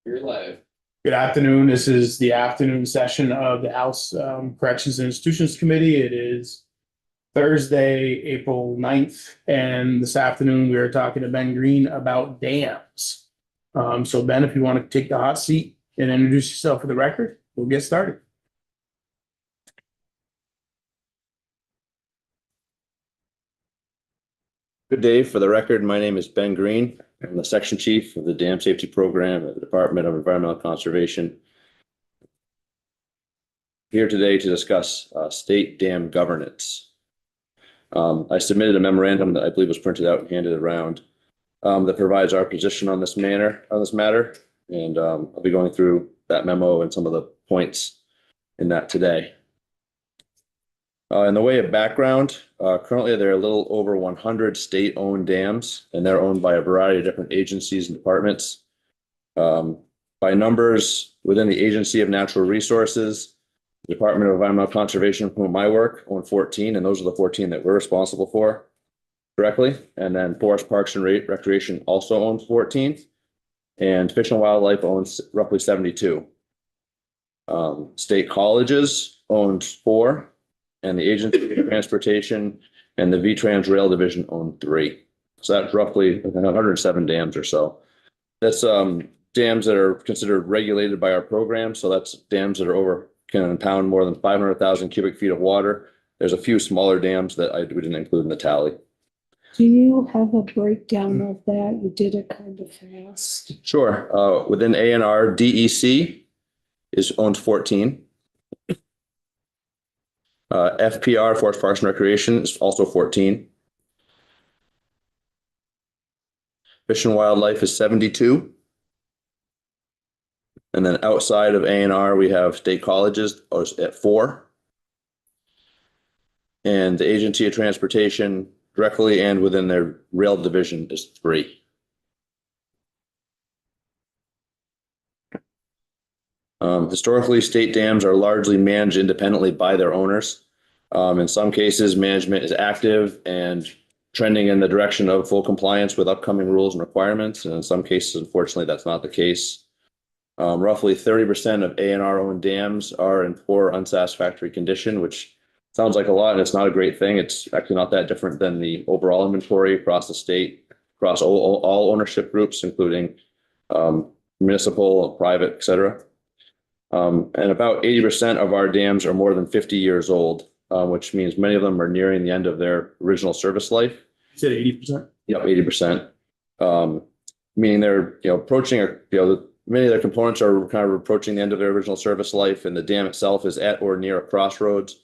You're live. Good afternoon. This is the afternoon session of the House Corrections and Institutions Committee. It is Thursday, April 9th, and this afternoon we are talking to Ben Green about dams. So Ben, if you want to take the hot seat and introduce yourself for the record, we'll get started. Good day. For the record, my name is Ben Green. I'm the section chief of the Dam Safety Program at the Department of Environmental Conservation. Here today to discuss state dam governance. I submitted a memorandum that I believe was printed out and handed around that provides our position on this matter. And I'll be going through that memo and some of the points in that today. In the way of background, currently there are a little over 100 state-owned dams, and they're owned by a variety of different agencies and departments. By numbers, within the Agency of Natural Resources, the Department of Environmental Conservation, from my work, own 14, and those are the 14 that we're responsible for directly. And then Forest Parks and Recreation also owns 14, and Fish and Wildlife owns roughly 72. State colleges owns 4. And the Agency of Transportation and the VTrans Rail Division own 3. So that's roughly 107 dams or so. That's dams that are considered regulated by our program. So that's dams that are over, can impound more than 500,000 cubic feet of water. There's a few smaller dams that we didn't include in the tally. Do you have a breakdown of that? You did it kind of fast. Sure. Within ANR, DEC owns 14. FPR, Forest Parks and Recreation, is also 14. Fish and Wildlife is 72. And then outside of ANR, we have state colleges at 4. And the Agency of Transportation, directly and within their rail division, is 3. Historically, state dams are largely managed independently by their owners. In some cases, management is active and trending in the direction of full compliance with upcoming rules and requirements. And in some cases, unfortunately, that's not the case. Roughly 30% of ANR-owned dams are in poor, unsatisfactory condition, which sounds like a lot, and it's not a great thing. It's actually not that different than the overall inventory across the state, across all ownership groups, including municipal, private, et cetera. And about 80% of our dams are more than 50 years old, which means many of them are nearing the end of their original service life. You said 80%? Yep, 80%. Meaning they're approaching, many of their components are kind of approaching the end of their original service life, and the dam itself is at or near a crossroads,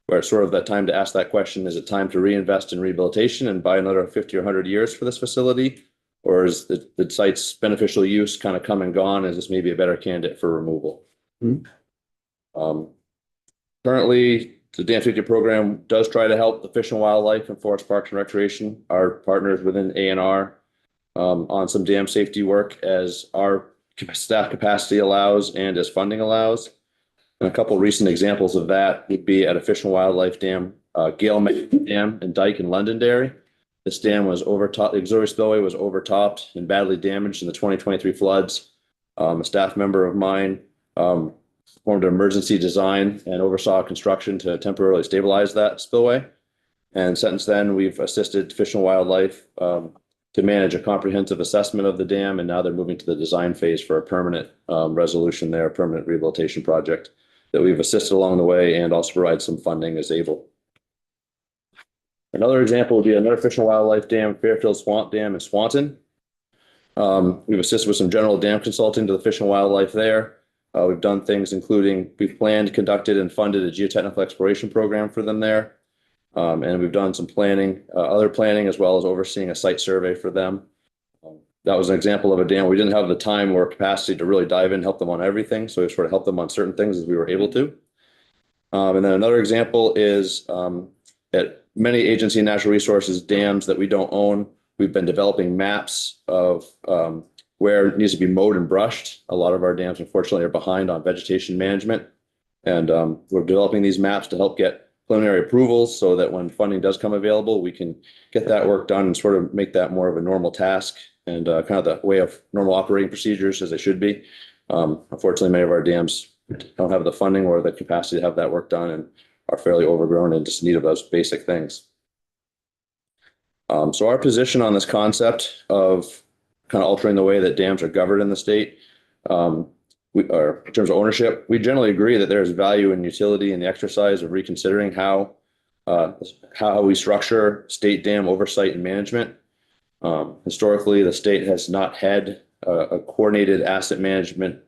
where it's sort of that time to ask that question: is it time to reinvest in rehabilitation and buy another 50 or 100 years for this facility, or is the site's beneficial use kind of come and gone? Is this maybe a better candidate for removal? Currently, the Dam Safety Program does try to help the Fish and Wildlife and Forest Parks and Recreation, our partners within ANR, on some dam safety work as our staff capacity allows and as funding allows. And a couple of recent examples of that would be at a Fish and Wildlife dam, Gale Dam and Dike in Londonderry. This dam was overtopped, the auxiliary spillway was overtopped and badly damaged in the 2023 floods. A staff member of mine formed an emergency design and oversaw construction to temporarily stabilize that spillway. And since then, we've assisted Fish and Wildlife to manage a comprehensive assessment of the dam, and now they're moving to the design phase for a permanent resolution there, a permanent rehabilitation project that we've assisted along the way and also provide some funding as able. Another example would be another Fish and Wildlife dam, Fairfield Swamp Dam in Swanton. We've assisted with some general dam consulting to the Fish and Wildlife there. We've done things including we've planned, conducted, and funded a geotechnical exploration program for them there. And we've done some planning, other planning, as well as overseeing a site survey for them. That was an example of a dam. We didn't have the time or capacity to really dive in and help them on everything. So we sort of helped them on certain things as we were able to. And then another example is at many agency natural resources dams that we don't own, we've been developing maps of where it needs to be mowed and brushed. A lot of our dams, unfortunately, are behind on vegetation management. And we're developing these maps to help get preliminary approvals so that when funding does come available, we can get that work done and sort of make that more of a normal task and kind of the way of normal operating procedures as they should be. Unfortunately, many of our dams don't have the funding or the capacity to have that work done and are fairly overgrown and just in need of those basic things. So our position on this concept of kind of altering the way that dams are governed in the state, we are in terms of ownership, we generally agree that there's value and utility in the exercise of reconsidering how we structure state dam oversight and management. Historically, the state has not had a coordinated asset management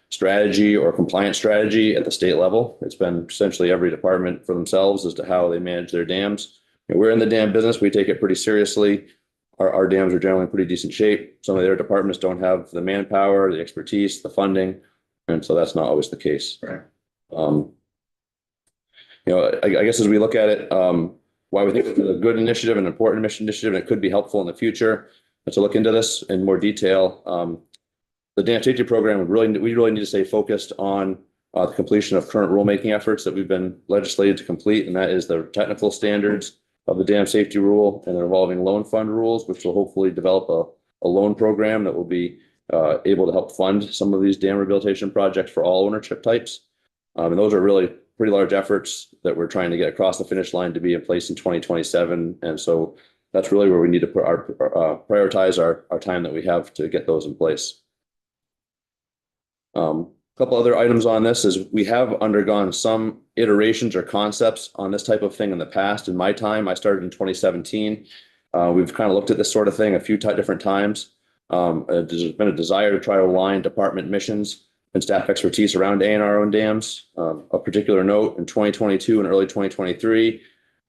strategy or compliance strategy at the state level. It's been essentially every department for themselves as to how they manage their dams. We're in the dam business. We take it pretty seriously. Our dams are generally in pretty decent shape. Some of their departments don't have the manpower, the expertise, the funding, and so that's not always the case. Right. I guess as we look at it, why we think it's a good initiative, an important mission initiative, and it could be helpful in the future to look into this in more detail. The dam safety program, we really need to stay focused on the completion of current rulemaking efforts that we've been legislated to complete, and that is the technical standards of the dam safety rule and the revolving loan fund rules, which will hopefully develop a loan program that will be able to help fund some of these dam rehabilitation projects for all ownership types. And those are really pretty large efforts that we're trying to get across the finish line to be in place in 2027. And so that's really where we need to put prioritize our time that we have to get those in place. A couple other items on this is we have undergone some iterations or concepts on this type of thing in the past. In my time, I started in 2017. We've kind of looked at this sort of thing a few different times. There's been a desire to try to align department missions and staff expertise around ANR owned dams. Of particular note, in 2022 and early 2023,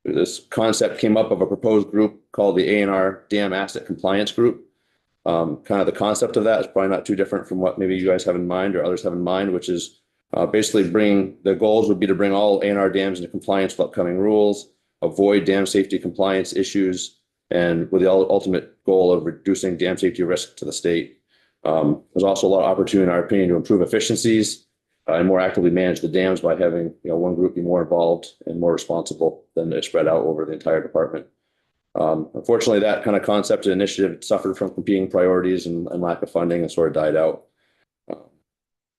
this concept came up of a proposed group called the ANR Dam Asset Compliance Group. Kind of the concept of that is probably not too different from what maybe you guys have in mind or others have in mind, which is basically the goals would be to bring all ANR dams into compliance with upcoming rules, avoid dam safety compliance issues, and with the ultimate goal of reducing dam safety risk to the state. There's also a lot of opportunity, in our opinion, to improve efficiencies and more actively manage the dams by having one group be more involved and more responsible than to spread out over the entire department. Unfortunately, that kind of concept and initiative suffered from competing priorities and lack of funding and sort of died out.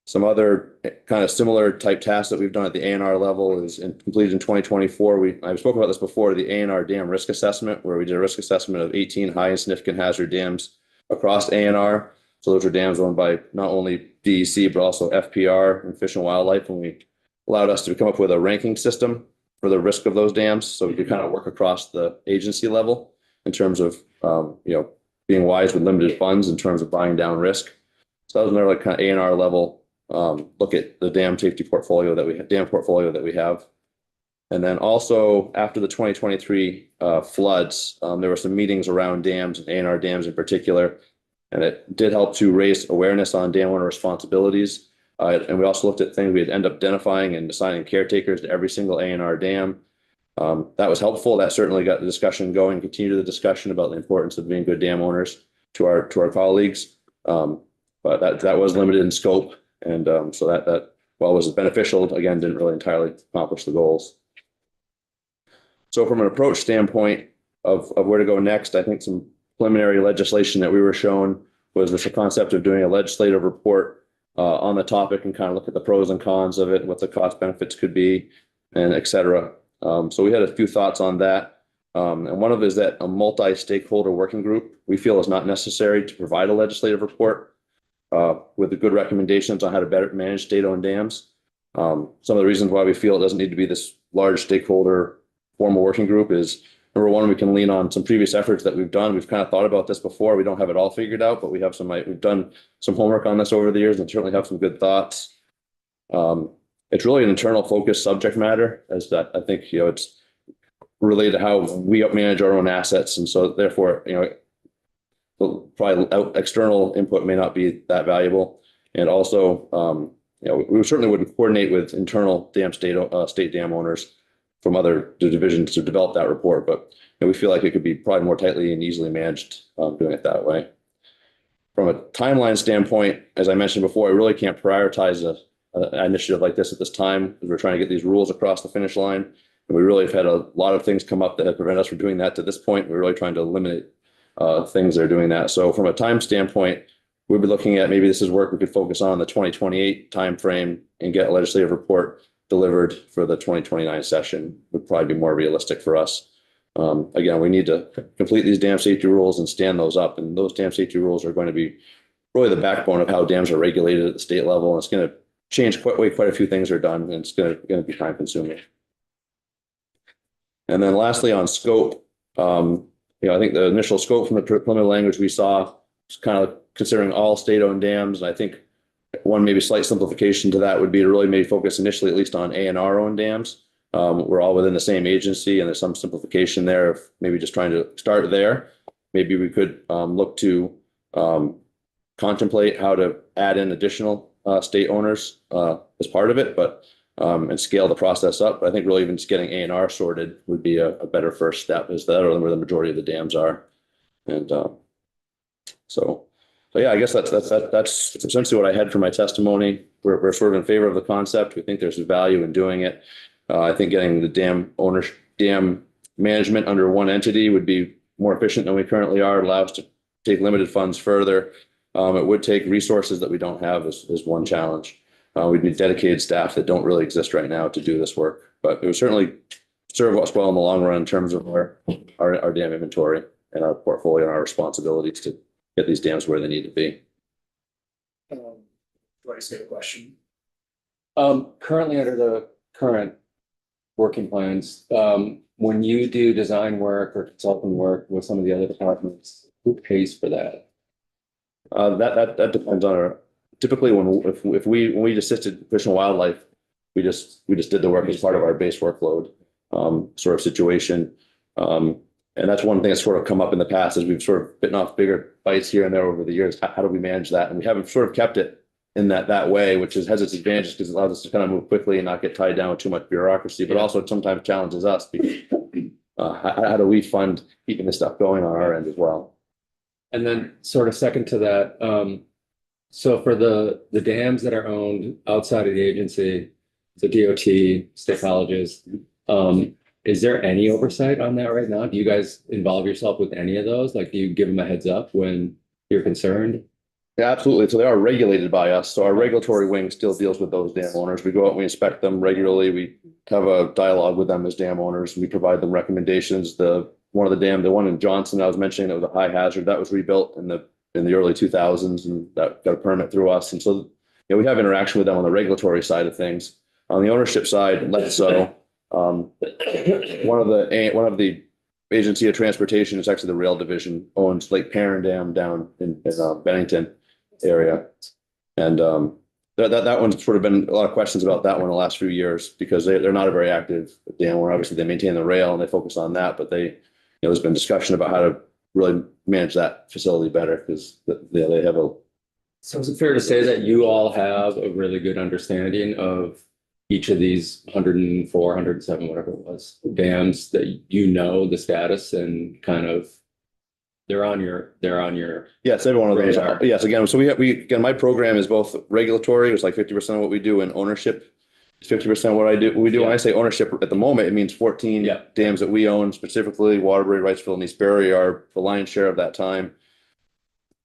Some other kind of similar type tasks that we've done at the ANR level is completed in 2024. I've spoken about this before, the ANR dam risk assessment, where we did a risk assessment of 18 high and significant hazard dams across ANR. So those are dams owned by not only DEC, but also FPR and Fish and Wildlife. And we allowed us to come up with a ranking system for the risk of those dams. So we could kind of work across the agency level in terms of, being wise with limited funds in terms of buying down risk. So that was another kind of ANR level look at the dam safety portfolio that we have. And then also after the 2023 floods, there were some meetings around dams and ANR dams in particular, and it did help to raise awareness on dam owner responsibilities. And we also looked at things we'd end up identifying and assigning caretakers to every single ANR dam. That was helpful. That certainly got the discussion going, continued the discussion about the importance of being good dam owners to our colleagues. But that was limited in scope. And so that while was beneficial, again, didn't really entirely accomplish the goals. So from an approach standpoint of where to go next, I think some preliminary legislation that we were shown was the concept of doing a legislative report on the topic and kind of look at the pros and cons of it, what the cost benefits could be, and et cetera. So we had a few thoughts on that. And one of it is that a multi-stakeholder working group we feel is not necessary to provide a legislative report with the good recommendations on how to better manage state-owned dams. Some of the reasons why we feel it doesn't need to be this large stakeholder formal working group is, number one, we can lean on some previous efforts that we've done. We've kind of thought about this before. We don't have it all figured out, but we've done some homework on this over the years and certainly have some good thoughts. It's really an internal focused subject matter, as that I think, it's related to how we manage our own assets. And so therefore, probably external input may not be that valuable. And also, we certainly wouldn't coordinate with internal state dam owners from other divisions to develop that report, but we feel like it could be probably more tightly and easily managed doing it that way. From a timeline standpoint, as I mentioned before, I really can't prioritize an initiative like this at this time because we're trying to get these rules across the finish line. And we really have had a lot of things come up that have prevented us from doing that to this point. We're really trying to eliminate things that are doing that. So from a time standpoint, we'll be looking at, maybe this is work we could focus on the 2028 timeframe and get a legislative report delivered for the 2029 session would probably be more realistic for us. Again, we need to complete these dam safety rules and stand those up. And those dam safety rules are going to be really the backbone of how dams are regulated at the state level. And it's going to change quite a few things are done, and it's going to be time consuming. And then lastly, on scope, I think the initial scope from the preliminary language we saw is kind of considering all state-owned dams. And I think one maybe slight simplification to that would be to really maybe focus initially at least on ANR owned dams. We're all within the same agency, and there's some simplification there of maybe just trying to start there. Maybe we could look to contemplate how to add in additional state owners as part of it, but and scale the process up. But I think really even just getting ANR sorted would be a better first step, is that or where the majority of the dams are. And so yeah, I guess that's essentially what I had for my testimony. We're sort of in favor of the concept. We think there's value in doing it. I think getting the dam management under one entity would be more efficient than we currently are. It allows us to take limited funds further. It would take resources that we don't have is one challenge. We'd need dedicated staff that don't really exist right now to do this work, but it would certainly serve us well in the long run in terms of our dam inventory and our portfolio and our responsibilities to get these dams where they need to be. Do I say a question? Currently under the current working plans, when you do design work or consulting work with some of the other departments, who pays for that? That depends on our, typically when we assisted Fish and Wildlife, we just did the work as part of our base workload sort of situation. And that's one thing that's sort of come up in the past, is we've sort of bitten off bigger bites here and there over the years. How do we manage that? And we haven't sort of kept it in that way, which has its advantages because it allows us to kind of move quickly and not get tied down with too much bureaucracy, but also sometimes challenges us because how do we fund keeping this stuff going on our end as well? And then sort of second to that, so for the dams that are owned outside of the agency, the DOT, state colleges, is there any oversight on that right now? Do you guys involve yourself with any of those? Like, do you give them a heads up when you're concerned? Yeah, absolutely. So they are regulated by us. So our regulatory wing still deals with those dam owners. We go out and we inspect them regularly. We have a dialogue with them as dam owners. We provide them recommendations. The one in Johnson I was mentioning, that was a high hazard, that was rebuilt in the early 2000s, and that got a permit through us. And so we have interaction with them on the regulatory side of things. On the ownership side, less so. One of the agency of transportation is actually the rail division, owns Lake Perrin Dam down in Bennington area. And that one's sort of been a lot of questions about that one in the last few years, because they're not a very active dam, where obviously they maintain the rail and they focus on that, but there's been discussion about how to really manage that facility better, because they have a. So is it fair to say that you all have a really good understanding of each of these 104, 107, whatever it was, dams, that the status and kind of they're on your Yes, every one of those radar. are. Yes, again, so again, my program is both regulatory, it's like 50% of what we do, and ownership is 50% of what we do. When I say ownership at the moment, it means 14 dams that we own, specifically Waterbury, Wrightsville, and East Barre are the lion's share of that time.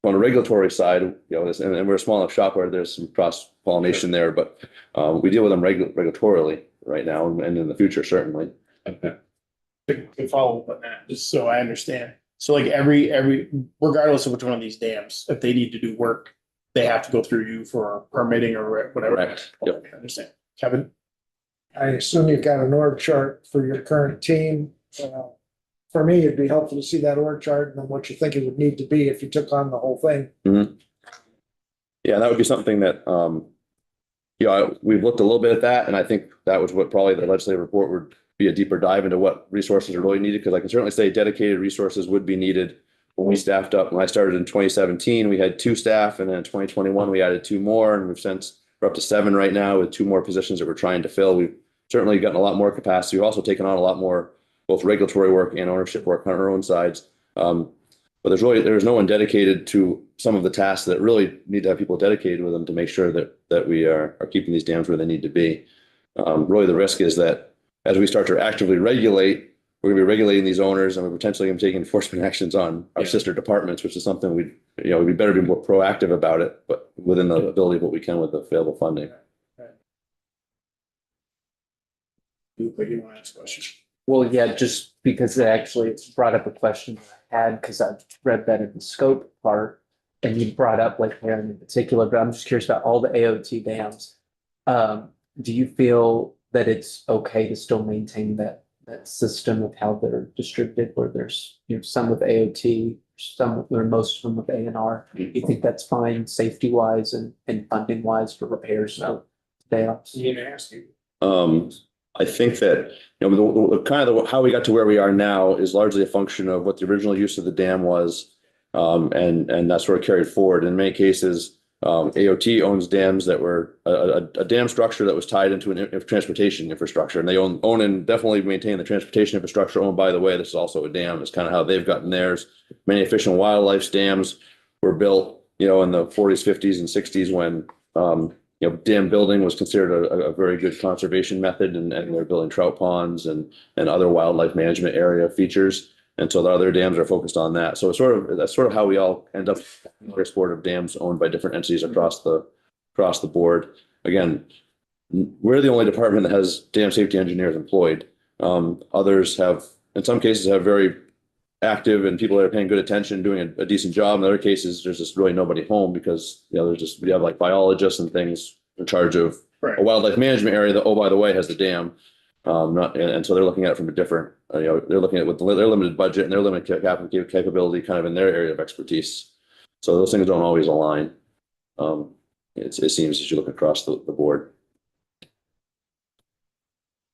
On the regulatory side, and we're a small enough shop where there's some cross pollination there, but we deal with them regulatorily right now and in the future, certainly. Okay. To follow up on that, just so I understand. So like every regardless of which one of these dams, if they need to do work, they have to go through you for permitting or whatever. Correct. Yep. I understand. Kevin? I assume you've got an org chart for your current team. For me, it'd be helpful to see that org chart and then what you think it would need to be if you took on the whole thing. Mm-hmm. Yeah, that would be something that, we've looked a little bit at that, and I think that was what probably the legislative report would be, a deeper dive into what resources are really needed, because I can certainly say dedicated resources would be needed. When we staffed up, when I started in 2017, we had 2 staff, and then in 2021, we added 2 more, and we're up to 7 right now with 2 more positions that we're trying to fill. We've certainly gotten a lot more capacity. We've also taken on a lot more both regulatory work and ownership work on our own sides. But there's no one dedicated to some of the tasks that really need to have people dedicated with them to make sure that we are keeping these dams where they need to be. Really, the risk is that as we start to actively regulate, we're gonna be regulating these owners and we're potentially gonna be taking enforcement actions on our Yeah. sister departments, which is something we better be more proactive about it, but within the ability of what we can with the available funding. But you want to ask a question? Well, yeah, just because it actually it's brought up a question I had, because I've read that in the scope part. And you brought up Lake Huron in particular, but I'm just curious about all the AOT dams. Do you feel that it's okay to still maintain that system of how they're distributed, where there's, some with AOT, some or most of them with ANR? You think that's fine, safety wise and funding wise for repairs of dams? You can ask you. I think that, how we got to where we are now is largely a function of what the original use of the dam was. And that's sort of carried forward. In many cases, AOT owns dams that were a dam structure that was tied into a transportation infrastructure, and they own and definitely maintain the transportation infrastructure. Oh, by the way, this is also a dam. It's kind of how they've gotten theirs. Many fish and wildlife dams were built, in the 40s, 50s, and 60s when dam building was considered a very good conservation method, and they're building trout ponds and other wildlife management area features. And so the other dams are focused on that. So that's sort of how we all end up in a sport of dams owned by different entities across the board. Again, we're the only department that has dam safety engineers employed. Others have, in some cases, have very active and people that are paying good attention, doing a decent job. In other cases, there's just really nobody home because we have like biologists and things in charge of a wildlife management area that, oh, by the way, has the dam. And so they're looking at it from a different, they're looking at with their limited budget and their limited capability kind of in their area of expertise. So those things don't always align. It seems as you look across the board.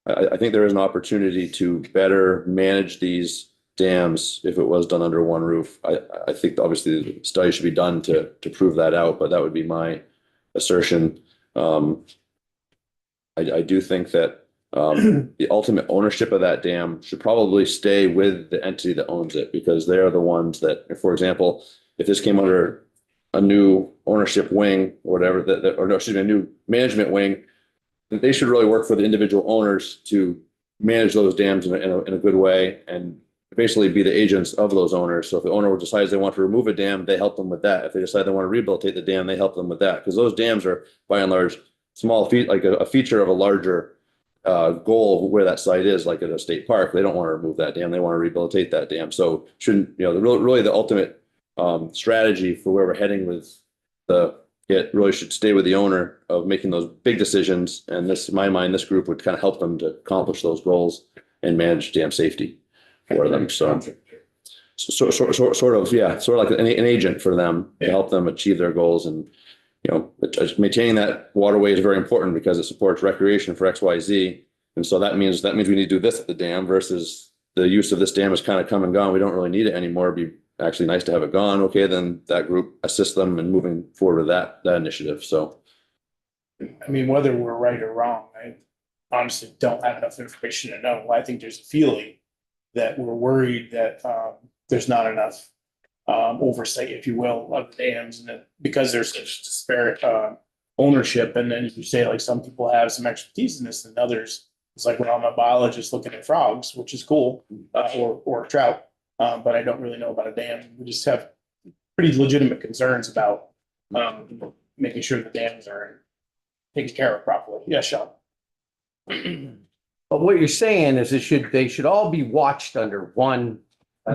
I think there is an opportunity to better manage these dams if it was done under one roof. I think obviously the study should be done to prove that out, but that would be my assertion. I do think that the ultimate ownership of that dam should probably stay with the entity that owns it, because they're the ones that, for example, if this came under a new ownership wing or whatever, a new management wing, they should really work for the individual owners to manage those dams in a good way and basically be the agents of those owners. So if the owner decides they want to remove a dam, they help them with that. If they decide they want to rehabilitate the dam, they help them with that, because those dams are by and large small like a feature of a larger goal where that site is, like at a state park. They don't want to remove that dam, they want to rehabilitate that dam. So shouldn't, really the ultimate strategy for where we're heading with it really should stay with the owner of making those big decisions. And this, in my mind, this group would kind of help them to accomplish those goals and manage dam safety for them. So sort of like an agent for them to help them achieve their goals. And maintaining that waterway is very important because it supports recreation for XYZ. And so that means we need to do this at the dam versus the use of this dam is kind of come and gone. We don't really need it anymore. It'd be actually nice to have it gone. Okay, then that group assists them in moving forward with that initiative. So, I mean, whether we're right or wrong, I honestly don't have enough information to know. I think there's a feeling that we're worried that there's not enough oversight, if you will, of the dams, and that because there's such disparate ownership, and then you say like some people have some expertise in this and others, it's like, well, I'm a biologist looking at frogs, which is cool, or trout, but I don't really know about a dam. We just have pretty legitimate concerns about making sure the dams are taken care of properly. Yeah, Sean. But what you're saying is they should all be watched under one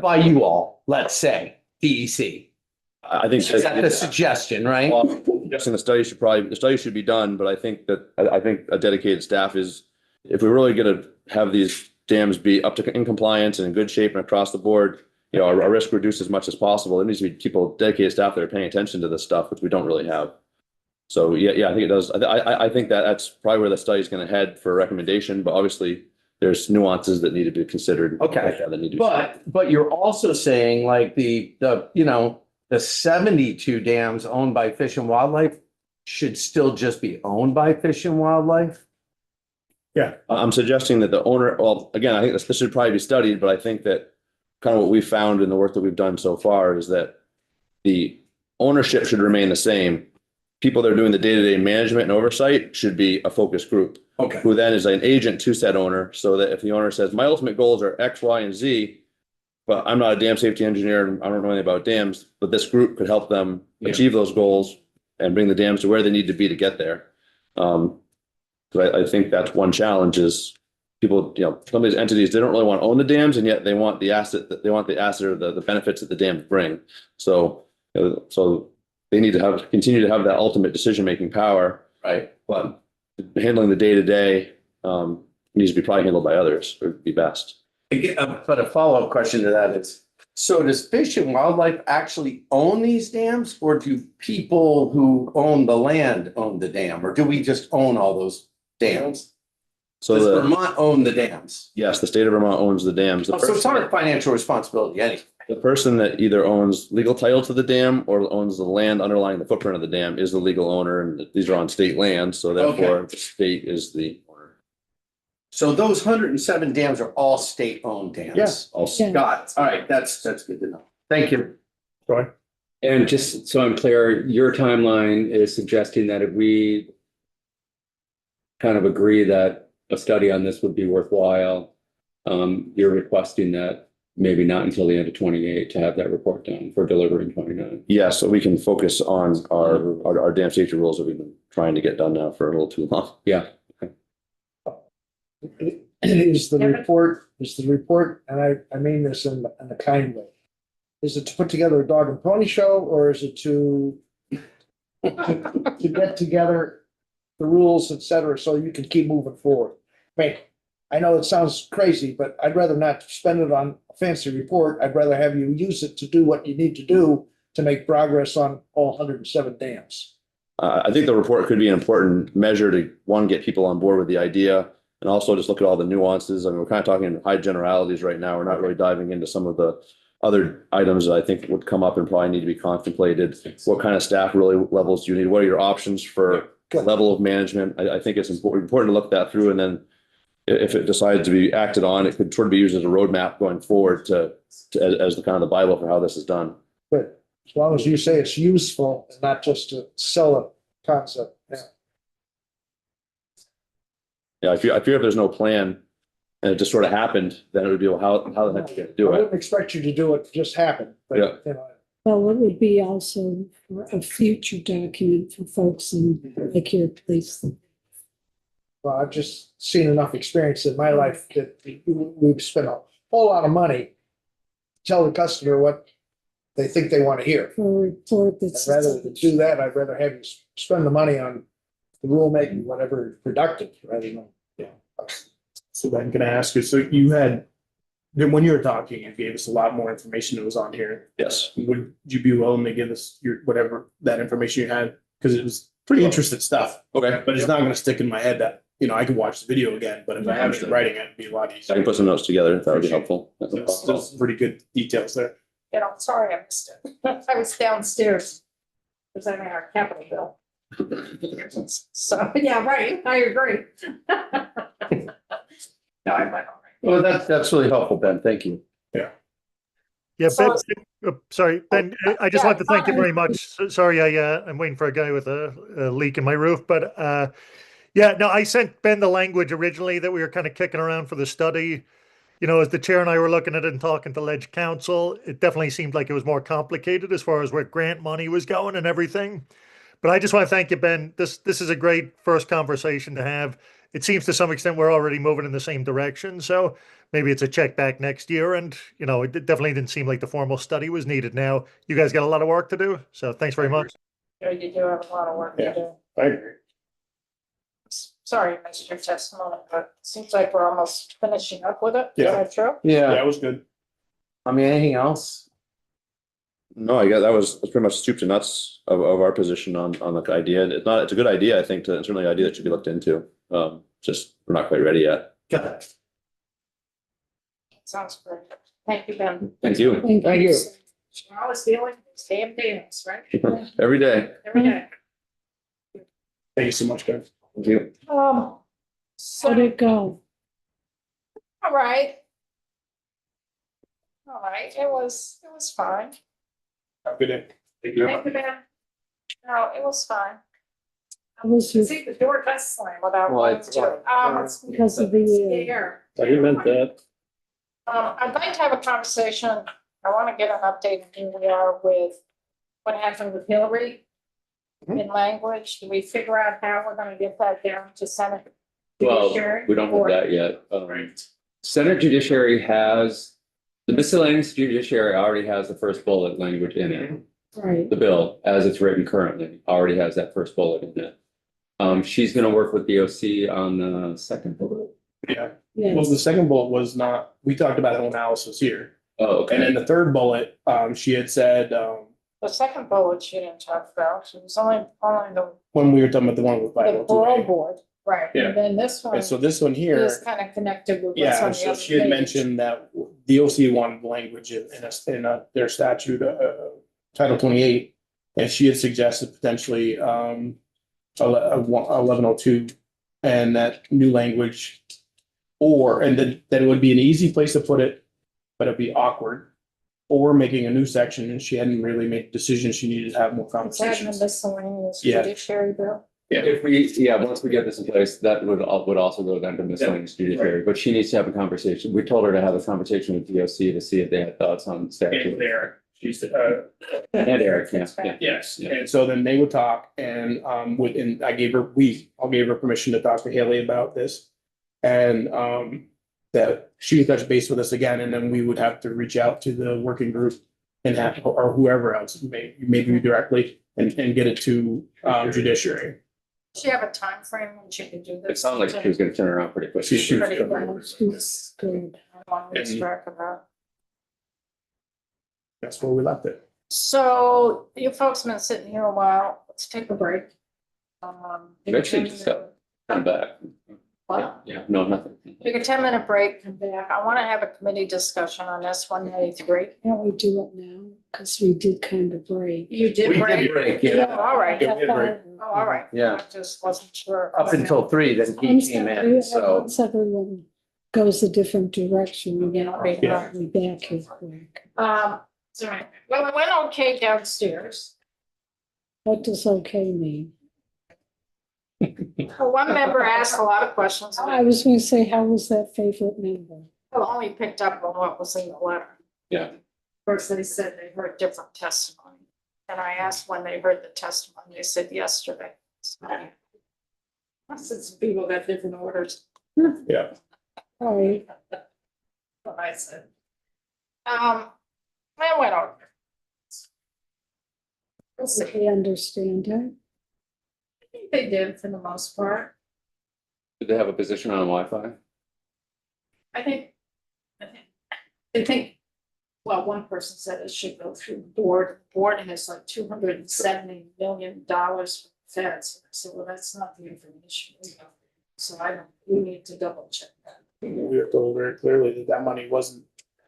by you all, let's say, DEC. I think Is that the suggestion, right? Well, I'm guessing the study should be done, but I think a dedicated staff is, if we're really going to have these dams be up to in compliance and in good shape and across the board, our risk reduced as much as possible. There needs to be dedicated staff that are paying attention to this stuff, which we don't really have. So yeah, I think it does. I think that's probably where the study is going to head for a recommendation, but obviously there's nuances that need to be considered. Okay, but you're also saying like the 72 dams owned by Fish and Wildlife should still just be owned by Fish and Wildlife? Yeah. I'm suggesting that the owner, well, again, I think this should probably be studied, but I think that kind of what we've found in the work that we've done so far is that the ownership should remain the same. people that are doing the day-to-day management and oversight should be a focus group, Okay. who then is an agent to said owner, so that if the owner says, my ultimate goals are X, Y, and Z, but I'm not a dam safety engineer, and I don't know anything about dams, but this group could help them Yeah. achieve those goals and bring the dams to where they need to be to get there. So I think that's one challenge is people, some of these entities, they don't really want to own the dams, and yet they want the asset or the benefits that the dams bring. So, so they need to continue to have that ultimate decision-making power, Right. but handling the day-to-day needs to be probably handled by others, or be best. But a follow-up question to that is, so does Fish and Wildlife actually own these dams, or do people who own the land own the dam, or do we just own all those dams? So Does the, Vermont own the dams? yes, the state of Vermont owns the dams. The Oh, so it's person- our financial responsibility anyway. The person that either owns legal title to the dam or owns the land underlying the footprint of the dam is the legal owner, and these are on state land, so therefore the state is the owner. So those 107 dams are all state-owned dams? Yes. Also, Yeah. Got it. All right, that's good to know. Thank you. And just so I'm clear, your timeline is suggesting that if we kind of agree that a study on this would be worthwhile, you're requesting that maybe not until the end of 28 to have that report done for delivery in 29. yeah, so we can focus on our dam safety rules that we've been trying to get done now for a little too long. Yeah. Is the report, and I mean this in a kind way, is it to put together a dog and pony show, or is it to get together the rules, et cetera, so you can keep moving forward? I mean, I know it sounds crazy, but I'd rather not spend it on a fancy report. I'd rather have you use it to do what you need to do to make progress on all 107 dams. I think the report could be an important measure to, one, get people on board with the idea, and also just look at all the nuances. I mean, we're kind of talking in high generalities right now. We're not really diving into some of the other items that I think would come up and probably need to be contemplated. What kind of staff really levels do you need? What are your options for Good. level of management? I think it's important to look that through, and then if it decides to be acted on, it could sort of be used as a roadmap going forward as the kind of the Bible for how this is done. But as long as you say it's useful and not just to sell a concept. Yeah. Yeah, I fear if there's no plan and it just sort of happened, then it would be, well, how the heck are you gonna I do it? wouldn't expect you to do it just happen, but Yeah. you know, Well, it would be also for a future document for folks in like your place. well, I've just seen enough experience in my life that we've spent a whole lot of money to tell the customer what they think they want to hear. For a report And that's. rather than do that, I'd rather have you spend the money on the rulemaking, whatever productive, rather than. So then can I ask you, so you had, when you were talking, you gave us a lot more information that was on here. Yes. Would you be willing to give us your, whatever that information you had? Because it was pretty interesting stuff, Okay. but it's not gonna stick in my head that, I could watch the video again, but if I have it in writing, it'd be a lot I can easier. put some notes together if that would be helpful. There's some pretty good details there. I'm sorry I missed it. I was downstairs presenting our capital bill. So, yeah, right, I agree. No, I went all right. Well, that's really helpful, Ben. Thank you. Yeah, So- Ben, sorry, Ben, I just Yeah, want to thank you fine. very much. Sorry, I'm waiting for a guy with a leak in my roof, but yeah, no, I sent Ben the language originally that we were kind of kicking around for the study. As the chair and I were looking at it and talking to Ledge Council, it definitely seemed like it was more complicated as far as where grant money was going and everything. But I just want to thank you, Ben. This is a great first conversation to have. It seems to some extent we're already moving in the same direction. So maybe it's a check back next year. And, it definitely didn't seem like the formal study was needed. Now, you guys got a lot of work to do. So thanks very much. You do have a lot of work to Yeah. do. I agree. Sorry, I missed your testimony, but it seems like we're almost finishing up with it. Is Yeah. that true? Yeah, Yeah. it was good. I mean, anything else? No, I guess that's pretty much soup to nuts of our position on the idea. It's a good idea, I think, it's certainly an idea that should be looked into. Just, we're not quite ready yet. Got it. Sounds great. Thank you, Ben. Thank you. Thank you. We're always dealing with these damn dams, right? Every day. Every day. Thank you so much, guys. Thank you. So, How'd it go? all right. All right, it was fine. Have a good day. Thank Thank you, Ben. No, it was fine. How was your, See, the door does slam without. Well, wanting it's- to. It's because of the, air. He meant that. I'd like to have a conversation. I want to get an update on where we are with what happened with Hillary in language. Do we figure out how we're gonna get that down to Senate? Well, Judiciary? we don't have Or- that yet. Senate Judiciary has, the miscellaneous judiciary already has the first bullet language in it. right, The bill, as it's written currently, already has that first bullet in it. She's gonna work with DOC on the second bullet. Yeah, well, yes, the second bullet was not, we talked about it when Alice was here. Oh, And then okay. the third bullet, she had said, The second bullet she didn't talk about. She was only the when we were talking about the one with parole 502A. board. Right. Yeah. And then this one And so this one here. is kind of connected with what's Yeah, on and the so other she had page. mentioned that DOC wanted language their statute, Title 28. And she had suggested potentially, 1102 and that new language. And that it would be an easy place to put it, but it'd be awkward. Or making a new section, and she hadn't really made a decision. She needed to have more It's having a conversations. miscellaneous Yeah. judiciary bill. If once we get this in place, that would also go down to miscellaneous judiciary, but she needs to have a conversation. We told her to have a conversation with DOC to see if they had thoughts on And statute. there, she's, And Eric, yeah. yes, Yeah. and so then they would talk and I gave her permission to talk to Haley about this. And that she would touch base with us again, and then we would have to reach out to the working group and have, or whoever else, maybe directly and get it to judiciary. Does she have a time frame when she can do this? It sounded like she was gonna turn around pretty quick. She should. Pretty quick. she's good. I want to lose track of that. That's where we left it. So you folks have been sitting here a while. Let's take a break. Actually, just come back. What? Yeah, no, nothing. Take a 10-minute break, come back. I want to have a committee discussion on S 183. Can't we do it now? Because we did kind of break. You did We did break? break, Yeah, yeah. all right. Yeah, we did break. Oh, all right. Yeah. I just wasn't sure. Up until 3, then he came in, so. Once everyone goes a different direction, we're Yeah. Yeah. be back here quick. Sorry. Well, it went okay downstairs. What does okay mean? One member asked a lot of questions. I was going to say, how was that favorite member? Well, only picked up on what was in the letter. Yeah. First, they said they heard different testimony. And I asked when they heard the testimony, they said yesterday. So, I said some people got different orders. Yeah. All right, What I said. I went over. We'll see. they understand it. I think they did for the most part. Did they have a position on Wi-Fi? I think, well, one person said it should go through the board. The board has like $270 million for feds. So, well, that's not the information we have. So we need to double check that. We were told very clearly that that money wasn't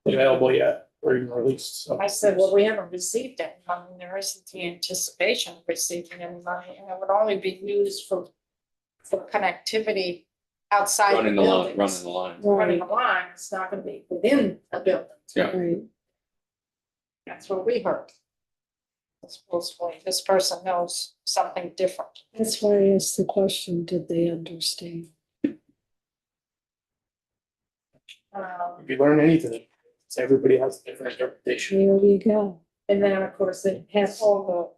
available yet or even released, so. I said, well, we haven't received any money. There isn't the anticipation of receiving any money, and it would only be used for connectivity outside the Running the line, buildings. running the line. Running Right, the line, it's not gonna be within a building. Yeah. right. That's what we heard. Supposedly, this person knows something different. That's why I asked the question, did they understand? If you learn anything, it's everybody has a different interpretation. There you go. And then, of course, they have all the.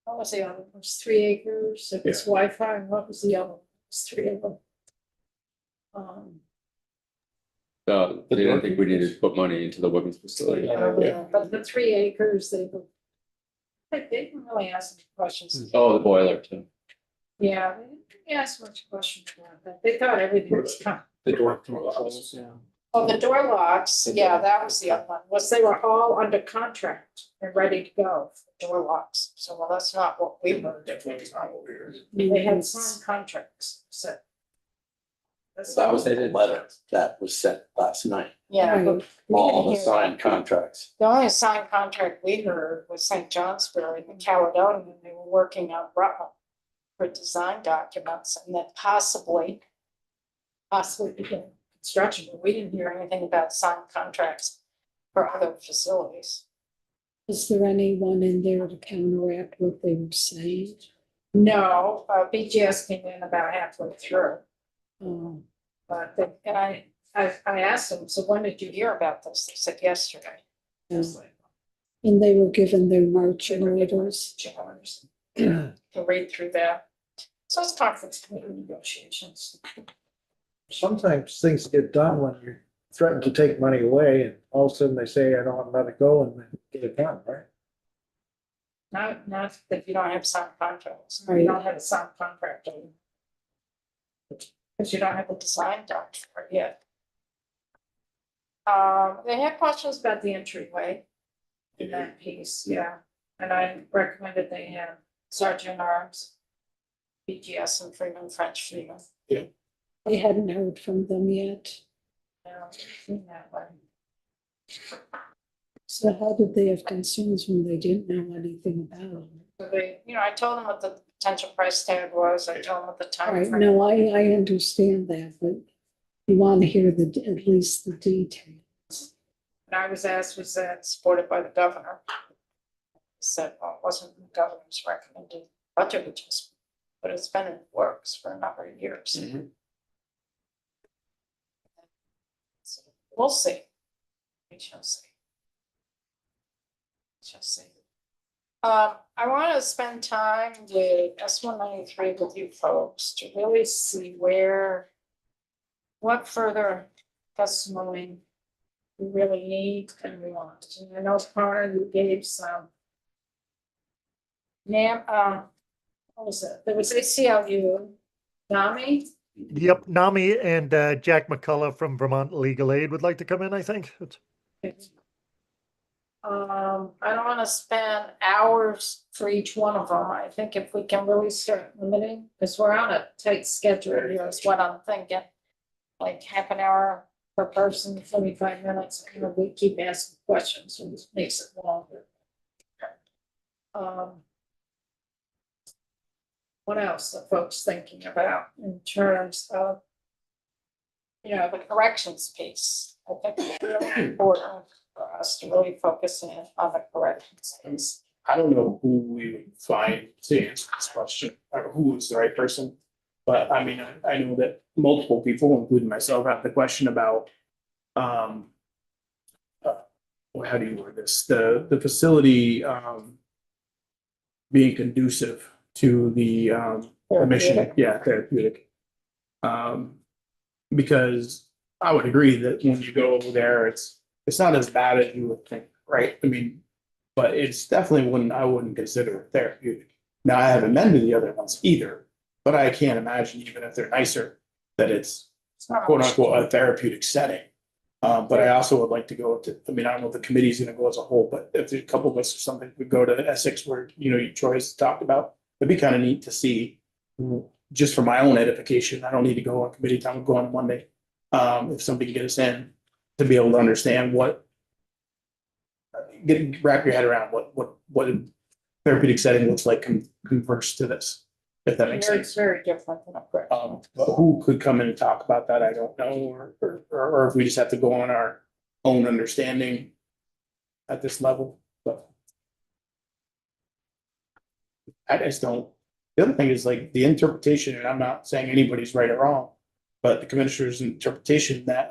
What was the other? It was 3 acres, it was Wi-Fi, and what was the other? It was 3 of them. They didn't think we needed to put money into the women's facility. Yeah. But the 3 acres, they didn't really ask any questions. Oh, the boiler too. Yeah, they didn't really ask much questions about that. They thought everything was fine. The door. Oh, the door locks, yeah, that was the other one, was they were all under contract and ready to go for door locks. So, well, that's not what we heard. Definitely not what we heard. They had signed contracts, so. That was the letter that was sent last night, Yeah. but Right. we all didn't the hear signed that. contracts. The only signed contract we heard was St. Johnsbury and Caledonia, and they were working on Rutland for design documents and that possibly begin construction, but we didn't hear anything about signed contracts for other facilities. Is there anyone in there to counteract what they were saying? No, BGS came in about halfway through, Oh, but I asked them, so when did you hear about this? They said yesterday. I was like, and they were given their marching "They were given orders. challengers to read through that. So it's conference committee negotiations. Sometimes things get done when you threaten to take money away and all of a sudden they say, I don't want to let it go and then get it done, right? Not if you don't have signed contracts, or Right. you don't have a signed contract. Because you don't have the design done for it yet. They had questions about the entryway in that piece, yeah, and I recommended they have Sergeant Arms, BGS and Freeman, French Freeman. I hadn't heard from them yet. In that way. So how did they have concerns when they didn't know anything about it? So they, I told them what the potential price tag was, I told them what the All time right, frame. no, I understand that, but you want to hear at least the details. And I was asked, was that supported by the governor? Said, well, it wasn't the governor's recommended budget adjustment, but it's been in the works for a number of years. So we'll see. We shall see. Shall see. I want to spend time with S-193 with you folks to really see what further testimony we really need and we want. And I know Connor, you gave some. What was it? There was ACLU, NAMI. Yep, NAMI and Jack McCullough from Vermont Legal Aid would like to come in, I think. I don't want to spend hours for each one of them. I think if we can really start limiting, because we're on a tight schedule here is what I'm thinking. Like half an hour per person, 45 minutes, and we keep asking questions, so this makes it longer. What else are folks thinking about in terms of, the corrections piece? I think it's really important for us to really focus in on the corrections piece. I don't know who we would find to answer this question, or who is the right person. But I mean, I know that multiple people, including myself, have the question about, how do you word this, the facility, being conducive to the, mission, therapeutic. Because I would agree that when you go over there, it's not as bad as you would think, right? I mean, but it's definitely I wouldn't consider it therapeutic. Now, I haven't been to the other ones either, but I can't imagine, even if they're nicer, that it's not quote unquote a therapeutic setting. But I also would like to go to, I don't know if the committee's gonna go as a whole, but if there's a couple of us or something, we go to Essex where, Troy's talked about, it'd be kind of neat to see, just for my own edification. I don't need to go on committee time, I'll go on Monday. If somebody can get us in to be able to understand wrap your head around what a therapeutic setting looks like converse to this, if that makes sense. It's very different than a correction. But who could come in and talk about that, I don't know, or if we just have to go on our own understanding at this level, but I just don't. The other thing is like the interpretation, and I'm not saying anybody's right or wrong, but the commissioner's interpretation that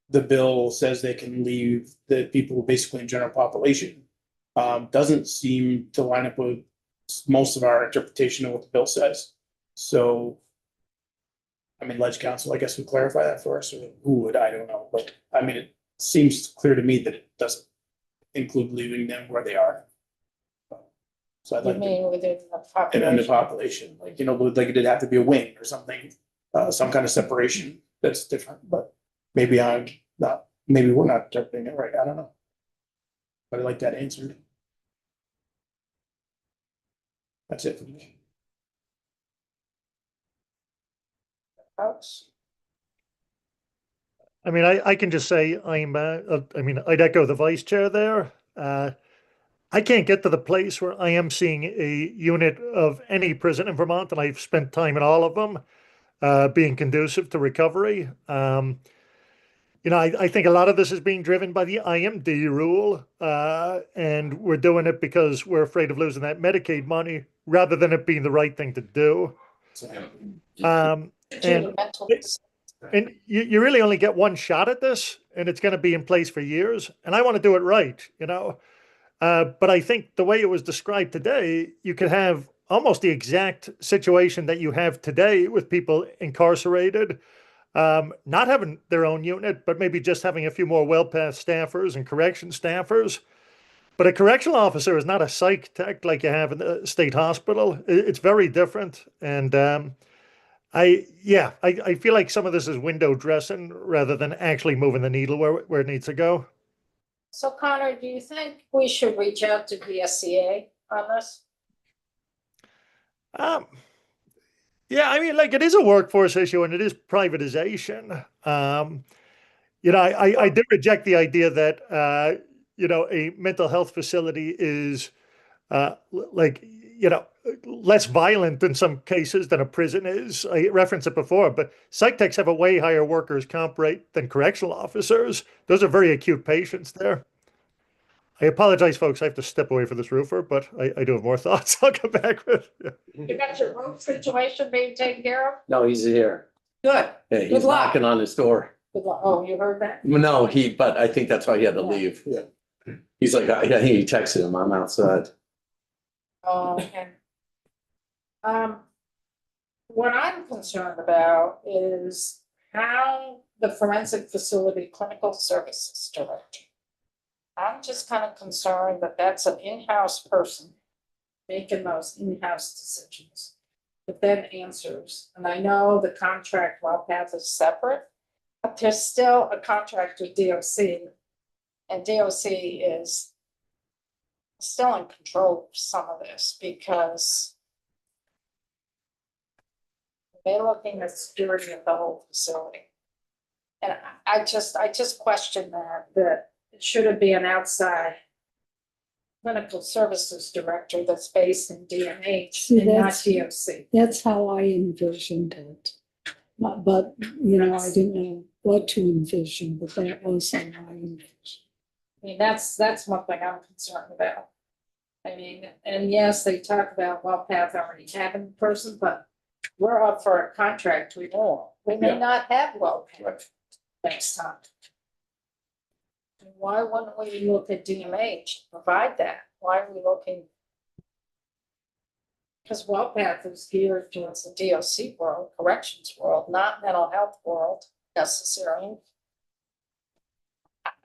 the bill says they can leave the people basically in general population doesn't seem to line up with most of our interpretation of what the bill says. So, Ledge Council, I guess, would clarify that for us, or who would, I don't know, but it seems clear to me that it doesn't include leaving them where they are. So I'd You like to, mean within the and in the population? population, like it'd have to be a wing or something, some kind of separation that's different, but maybe maybe we're not interpreting it right, I don't know. But I like that answer. That's it for me. Folks? I can just say I'd echo the vice chair there. I can't get to the place where I am seeing a unit of any prison in Vermont, and I've spent time in all of them, being conducive to recovery. you know, I think a lot of this is being driven by the IMD rule, and we're doing it because we're afraid of losing that Medicaid money rather than it being the right thing to do. And you really only get one shot at this, and it's going to be in place for years. And I want to do it right, you know. But I think the way it was described today, you could have almost the exact situation that you have today with people incarcerated, not having their own unit, but maybe just having a few more WellPath staffers and correction staffers. But a correctional officer is not a psych tech like you have in the state hospital. It's very different. And I feel like some of this is window dressing rather than actually moving the needle where it needs to go. So Connor, do you think we should reach out to VSCA on this? Yeah, I mean, like it is a workforce issue and it is privatization. You know, I did reject the idea that, you know, a mental health facility is like, you know, less violent in some cases than a prison is. I referenced it before, but psych techs have a way higher workers' comp rate than correctional officers. Those are very acute patients there. I apologize, folks. I have to step away from this roofer, but I do have more thoughts. I'll come back with. Yeah. You got your roof situation being taken care of? No, he's here. Good. Yeah, Good he's luck. knocking on his door. Oh, you heard that? No, but I think that's why he had to Yeah. leave. Yeah. He's like, yeah, he texted him, I'm outside. Oh, okay. What I'm concerned about is how the forensic facility clinical services director. I'm just kind of concerned that that's an in-house person making those in-house decisions. But then answers, and I know the contract WellPath is separate, but there's still a contract with DOC. And DOC is still in control of some of this because they're looking at security of the whole facility. And I just question that it should be an outside clinical services director that's based in DMH See, and not that's- DOC. That's how I envisioned it. But, you know, I didn't know what to envision, but that was how I envisioned. I mean, that's one thing I'm concerned about. I mean, and yes, they talk about WellPath already having a person, but we're up for a contract renewal. We may not have WellPath next time. Why wouldn't we look at DMH to provide that? Why are we looking? Because WellPath is geared towards the DOC world, corrections world, not mental health world necessarily.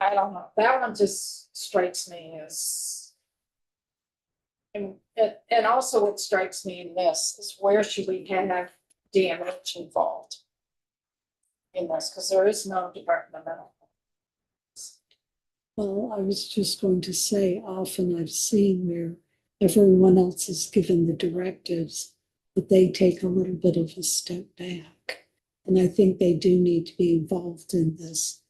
I don't know, that one just strikes me as. And also what strikes me in this is where should we have DMH involved? In this, because there is no Department of Mental Health. Well, I was just going to say, often I've seen where everyone else is given the directives, but they take a little bit of a step back. And I think they do need to be involved in this.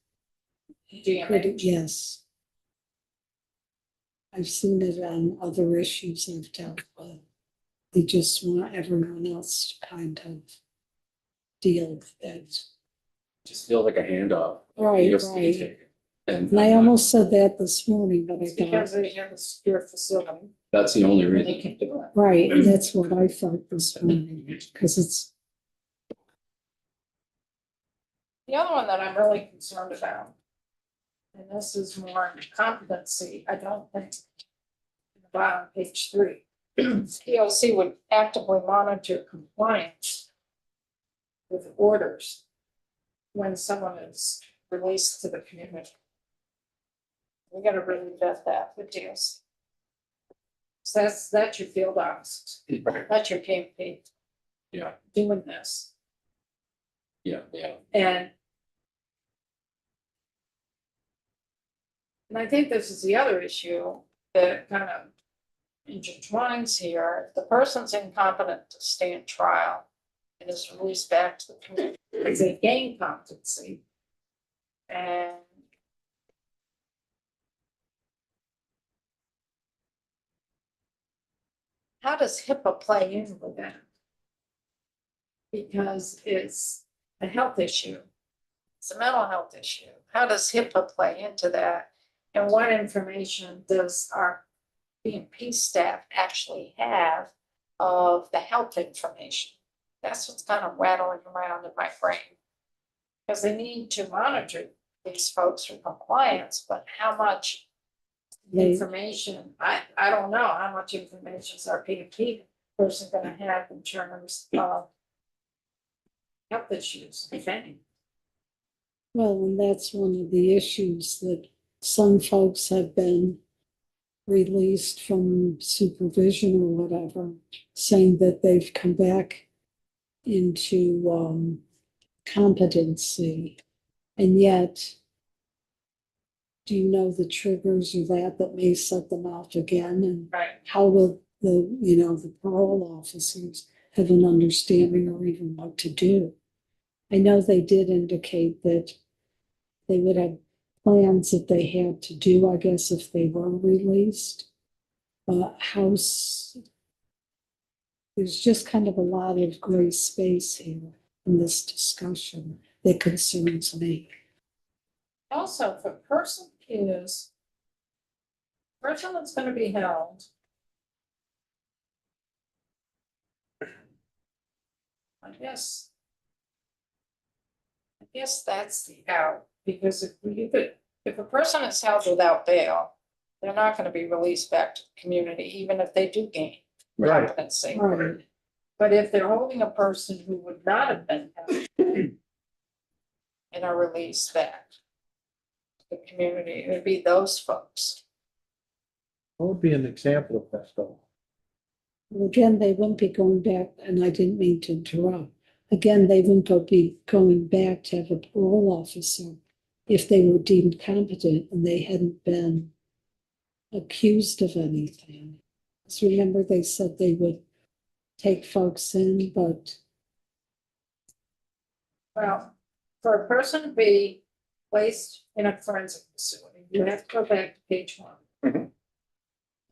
DMH. Yes. I've seen it on other issues I've dealt with. They just want everyone else to kind of deal with it. Just feels like a handoff. Right, Just right. take it. And I almost said that this morning, but I It's because got, they have a secure facility, That's the only and reason. they can do it. right, that's what I felt this morning, because it's, The other one that I'm really concerned about, and this is more competency, I don't think. In the bottom, page 3, DOC would actively monitor compliance with orders when someone is released to the community. We gotta really vet that with DOC. So that's your field officers, that's your PMP Yeah, doing this. yeah. And I think this is the other issue that kind of intertwines here. If the person's incompetent to stand trial and is released back to the community, they gain competency. And how does HIPAA play in with that? Because it's a health issue. It's a mental health issue. how does HIPAA play into that? And what information does our BMP staff actually have of the health information? That's what's kind of rattling around in my brain. Because they need to monitor these folks for compliance, but how much They, information, I don't know how much information is our PMP person gonna have in terms of health issues, if any. well, and that's one of the issues that some folks have been released from supervision or whatever, saying that they've come back into competency. And yet, do you know the triggers or that may set them off again? And Right. how will the parole officers have an understanding or even what to do? I know they did indicate that they would have plans that they had to do, I guess, if they were released. But there's just kind of a lot of gray space here in this discussion that concerns me. Also, if a person that's gonna be held. I guess that's the out, because if a person is held without bail, they're not gonna be released back to the community, even if they do gain Right. competency. Right. But if they're holding a person who would not have been held and are released back to the community, it would be those folks. What would be an example of that, though? Well, again, they wouldn't be going back, and I didn't mean to interrupt. Again, they wouldn't be going back to have a parole officer if they were deemed competent and they hadn't been accused of anything. So remember, they said they would take folks in, but Well, for a person to be placed in a forensic facility, you have to go back to page 1. Mhm.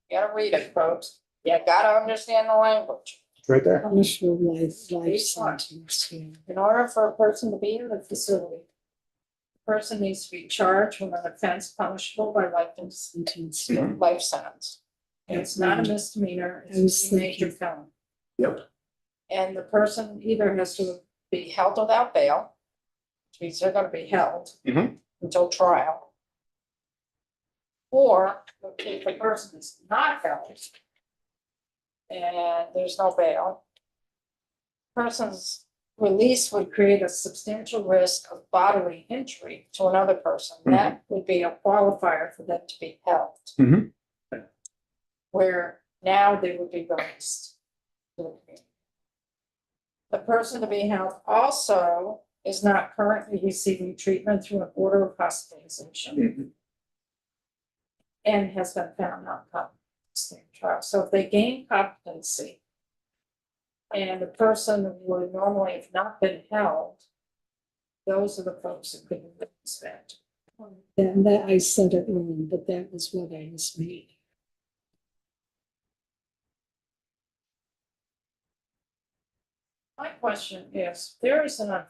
You gotta read it, folks. You gotta understand the language. It's right there. punishable life Each one. sentence here. In order for a person to be in the facility, the person needs to be charged with an offense punishable by life Sentence. sentence. And it's not a misdemeanor, I was it's a major thinking- felony. Yep. And the person either has to be held without bail, which means they're gonna be held Mhm. until trial. Or if the person is not held and there's no bail, person's release would create a substantial risk of bodily injury to another person. That would be a qualifier for them to be held. Mhm. Where now they would be released to the community. The person to be held also is not currently receiving treatment through an order of hospitalization. And has been found not competent to stand trial. So if they gain competency. And the person would normally have not been held. Those are the folks that could be released back. And that, I said it wrong, but that was what I was meaning. My question is, there is an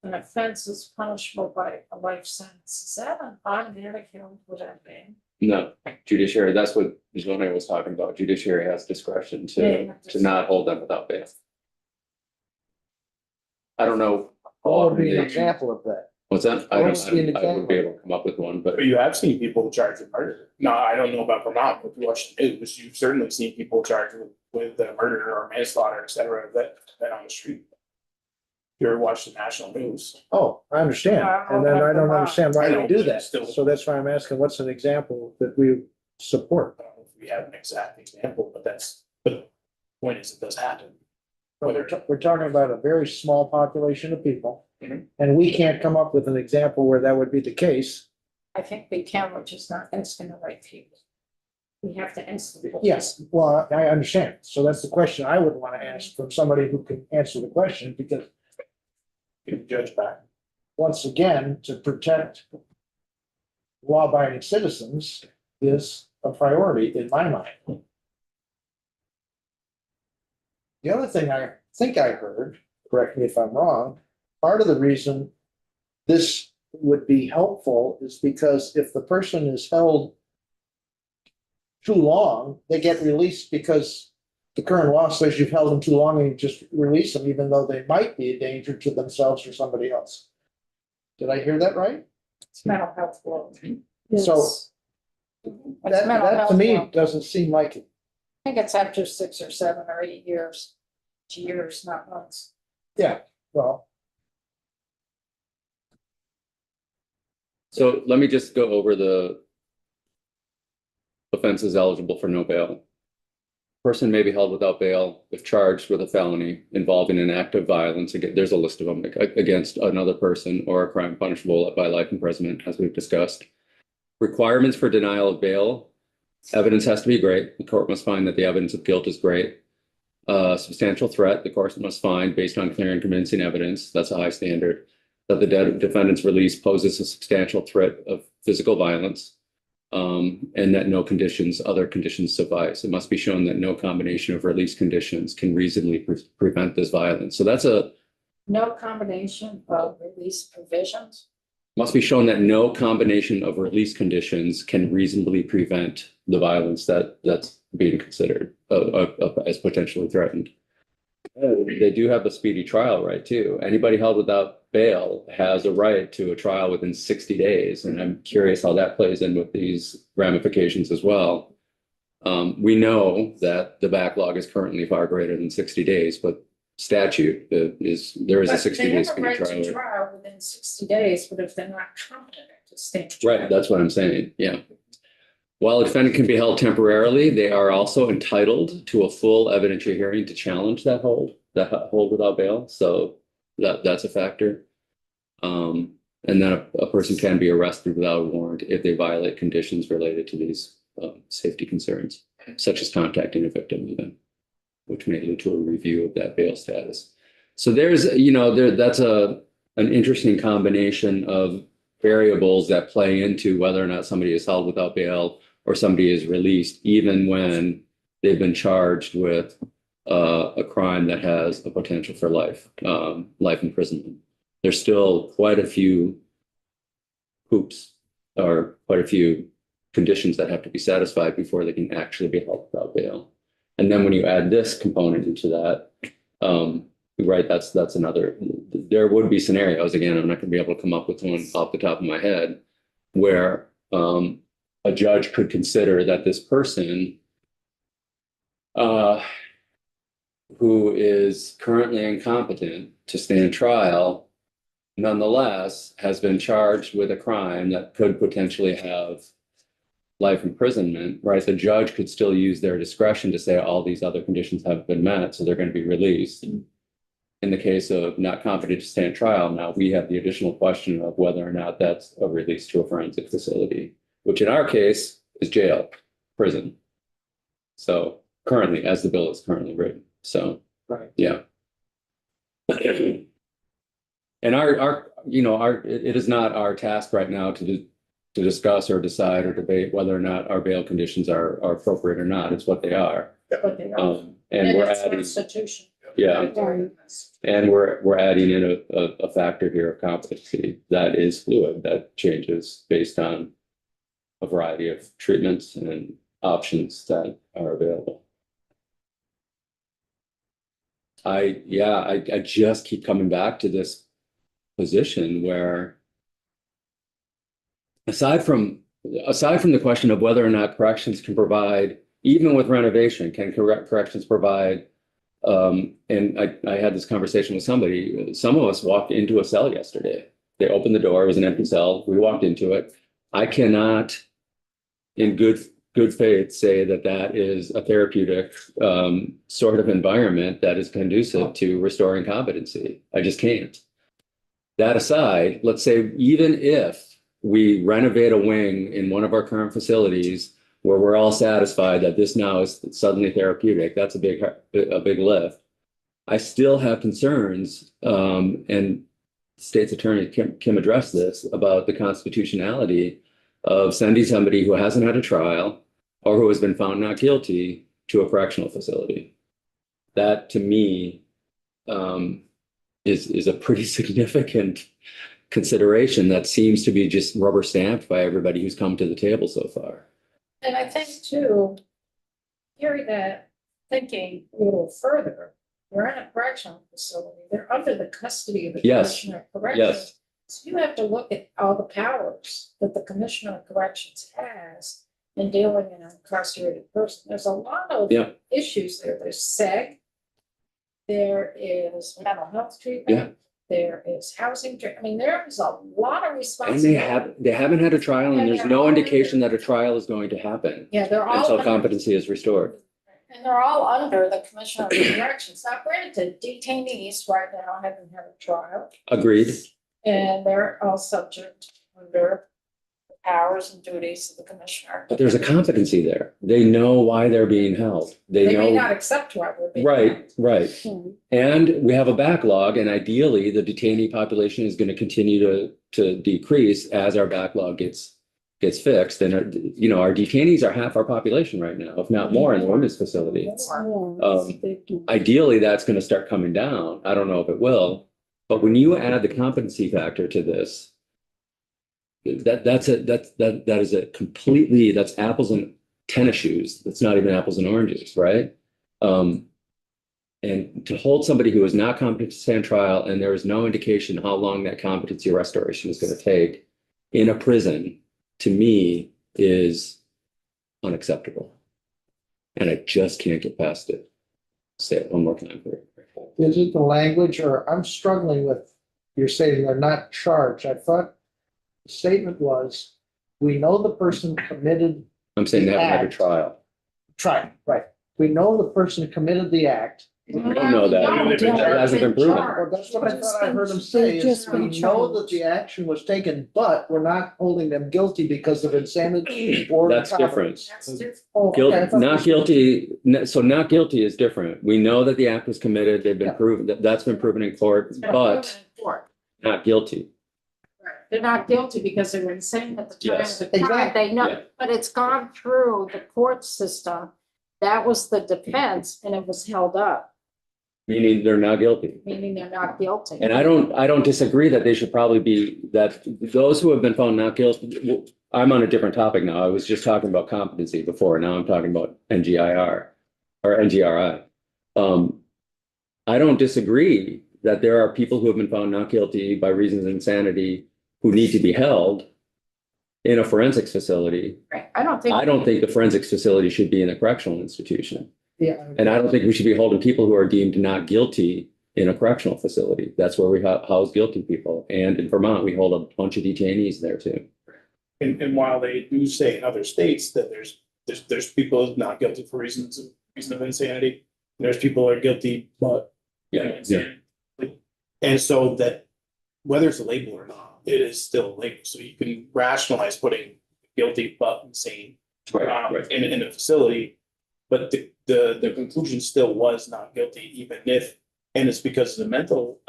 offense is punishable by a life sentence, is that an automatic held without bail? No, judiciary, that's what Zoning was talking about. Judiciary has discretion to not hold them without bail. I don't know. What would be an they- example of that? What's that? What I don't, would be an I wouldn't be example? able to come up with one, but But you have seen people charged with murder. No, I don't know about Vermont, but if you watch the news, you've certainly seen people charged with murder or manslaughter, et cetera, that on the street. If you ever watch the national news. Oh, I understand. And then I don't understand why I they know, do but that. still. So that's why I'm asking, what's an example that we support? I don't know if we have an exact example, but the point is, it does happen. We're talking about a very small population of people. Mhm. And we can't come up with an example where that would be the case. I think we can, we're just not asking the right people. We have to ask the. Yes, well, I understand. So that's the question I would want to ask from somebody who can answer the question, because Get the judge back. once again, to protect law-abiding citizens is a priority in my mind. The other thing I think I heard, correct me if I'm wrong, part of the reason this would be helpful is because if the person is held too long, they get released because the current law says you've held them too long and you just release them, even though they might be a danger to themselves or somebody else. Did I hear that right? It's mental health law. Yes. So It's that mental to health me law. doesn't seem like it. I think it's after 6 or 7 or 8 years. It's years, not months. Yeah, well, So let me just go over the offenses eligible for no bail. Person may be held without bail if charged with a felony involving an act of violence. Again, there's a list of them against another person or a crime punishable by life imprisonment, as we've discussed. Requirements for denial of bail. Evidence has to be great. The court must find that the evidence of guilt is great. Substantial threat. The court must find based on clear and convincing evidence. That's a high standard. That the defendant's release poses a substantial threat of physical violence. And that no conditions, other conditions suffice. It must be shown that no combination of release conditions can reasonably prevent this violence. So that's No combination of release provisions. must be shown that no combination of release conditions can reasonably prevent the violence that's being considered as potentially threatened. They do have a speedy trial right too. Anybody held without bail has a right to a trial within 60 days. And I'm curious how that plays in with these ramifications as well. We know that the backlog is currently far greater than 60 days, but statute there is a But 60 they days have a right to trial. trial within 60 days, but if they're not competent to stand trial. Right, that's what I'm saying, yeah. While a defendant can be held temporarily, they are also entitled to a full evidentiary hearing to challenge that hold without bail. So that's a factor. And then a person can be arrested without a warrant if they violate conditions related to these safety concerns, such as contacting a victim even, which may lead to a review of that bail status. So there's, that's an interesting combination of variables that play into whether or not somebody is held without bail or somebody is released, even when they've been charged with a crime that has a potential for life imprisonment. There's still quite a few hoops or quite a few conditions that have to be satisfied before they can actually be held without bail. And then when you add this component into that, right, that's another, there would be scenarios, again, I'm not going to be able to come up with one off the top of my head, where a judge could consider that this person who is currently incompetent to stand trial, nonetheless, has been charged with a crime that could potentially have life imprisonment, right? The judge could still use their discretion to say all these other conditions have been met, so they're going to be released. In the case of not competent to stand trial, now we have the additional question of whether or not that's a release to a forensic facility, which in our case is jail, prison. So currently, as the bill is currently written. So, Right. Yeah. And it is not our task right now to discuss or decide or debate whether or not our bail conditions are appropriate or not. It's what they are. But they are. And we're it's adding, constitution. yeah, Right. and we're adding in a factor here of competency that is fluid, that changes based on a variety of treatments and options that are available. I just keep coming back to this position where aside from the question of whether or not corrections can provide, even with renovation, can corrections provide, and I had this conversation with somebody, some of us walked into a cell yesterday. They opened the door, it was an empty cell, we walked into it. I cannot, in good faith, say that is a therapeutic sort of environment that is conducive to restoring competency. I just can't. That aside, let's say even if we renovate a wing in one of our current facilities where we're all satisfied that this now is suddenly therapeutic, that's a big lift. I still have concerns, and state's attorney Kim addressed this, about the constitutionality of sending somebody who hasn't had a trial or who has been found not guilty to a correctional facility. That to me is a pretty significant consideration that seems to be just rubber stamped by everybody who's come to the table so far. And I think too, hearing that, thinking a little further, they're in a correctional facility, they're under the custody of the Yes. Commissioner of Corrections. Yes, So you have to look at all the powers that the Commissioner of Corrections has in dealing with an incarcerated person. There's a lot of Yeah. issues there. There's SEG. There is mental health treatment. There is housing. I mean, there is a lot of and responsibility. they haven't had a trial, and And there's they're no all- indication that a trial is going to happen Yeah, they're all. until under- competency is restored. And they're all under the Commissioner of Corrections. Now granted, detainees right now haven't had a trial. Agreed. And they're all subject under the powers and duties of the Commissioner. But there's a competency there. They know why they're being held. They They may know. not accept why they're being. Right, right. Hmm. And we have a backlog, and ideally, the detainee population is going to continue to decrease as our backlog gets fixed. And, our detainees are half our population right now, if not more, in the women's facility. It's more, it's a big one. Ideally, that's going to start coming down. I don't know if it will. But when you add the competency factor to this, that is a completely, that's apples and tennis shoes. That's not even apples and oranges, right? And to hold somebody who is not competent to stand trial, and there is no indication how long that competency restoration is going to take in a prison, to me, is unacceptable. And I just can't get past it. Say it one more time. Is it the language, or I'm struggling with, you're saying they're not charged. I thought the statement was, we know the person committed, I'm saying they haven't had a trial. right. We know the person committed the act. We don't know that. That hasn't been proven. Well, that's what I thought I heard him say, is Just been we know that charged. the action was taken, but we're not holding them guilty because of insanity or. That's different. incompetence. That's different. Oh, okay, I Guilt, thought not this- guilty, so not guilty is different. We know that the act was committed, they've been Yeah. proven, that's been proven in court, It's been but proven in court. not guilty. Right. They're not guilty because they were insane at the time of Yes. the crime. Exactly. They know, Yeah. but it's gone through the court system. That was the defense and it was held up, Meaning they're not guilty. meaning they're not guilty. And I don't disagree that they should probably be, that those who have been found not guilty, I'm on a different topic now. I was just talking about competency before, now I'm talking about NGIR or NGRI. I don't disagree that there are people who have been found not guilty by reasons of insanity who need to be held in a forensics facility. Right. I don't think. I don't think the forensics facility should be in a correctional institution. Yeah. And I don't think we should be holding people who are deemed not guilty in a correctional facility. That's where we house guilty people. And in Vermont, we hold a bunch of detainees there too. And while they do say in other states that there's people not guilty for reason of insanity, there's people that are guilty, but. Yeah. And so that, whether it's a label or not, it is still a label, so you can rationalize putting guilty but insane. In a facility, but the conclusion still was not guilty, even if, and it's because of the mental,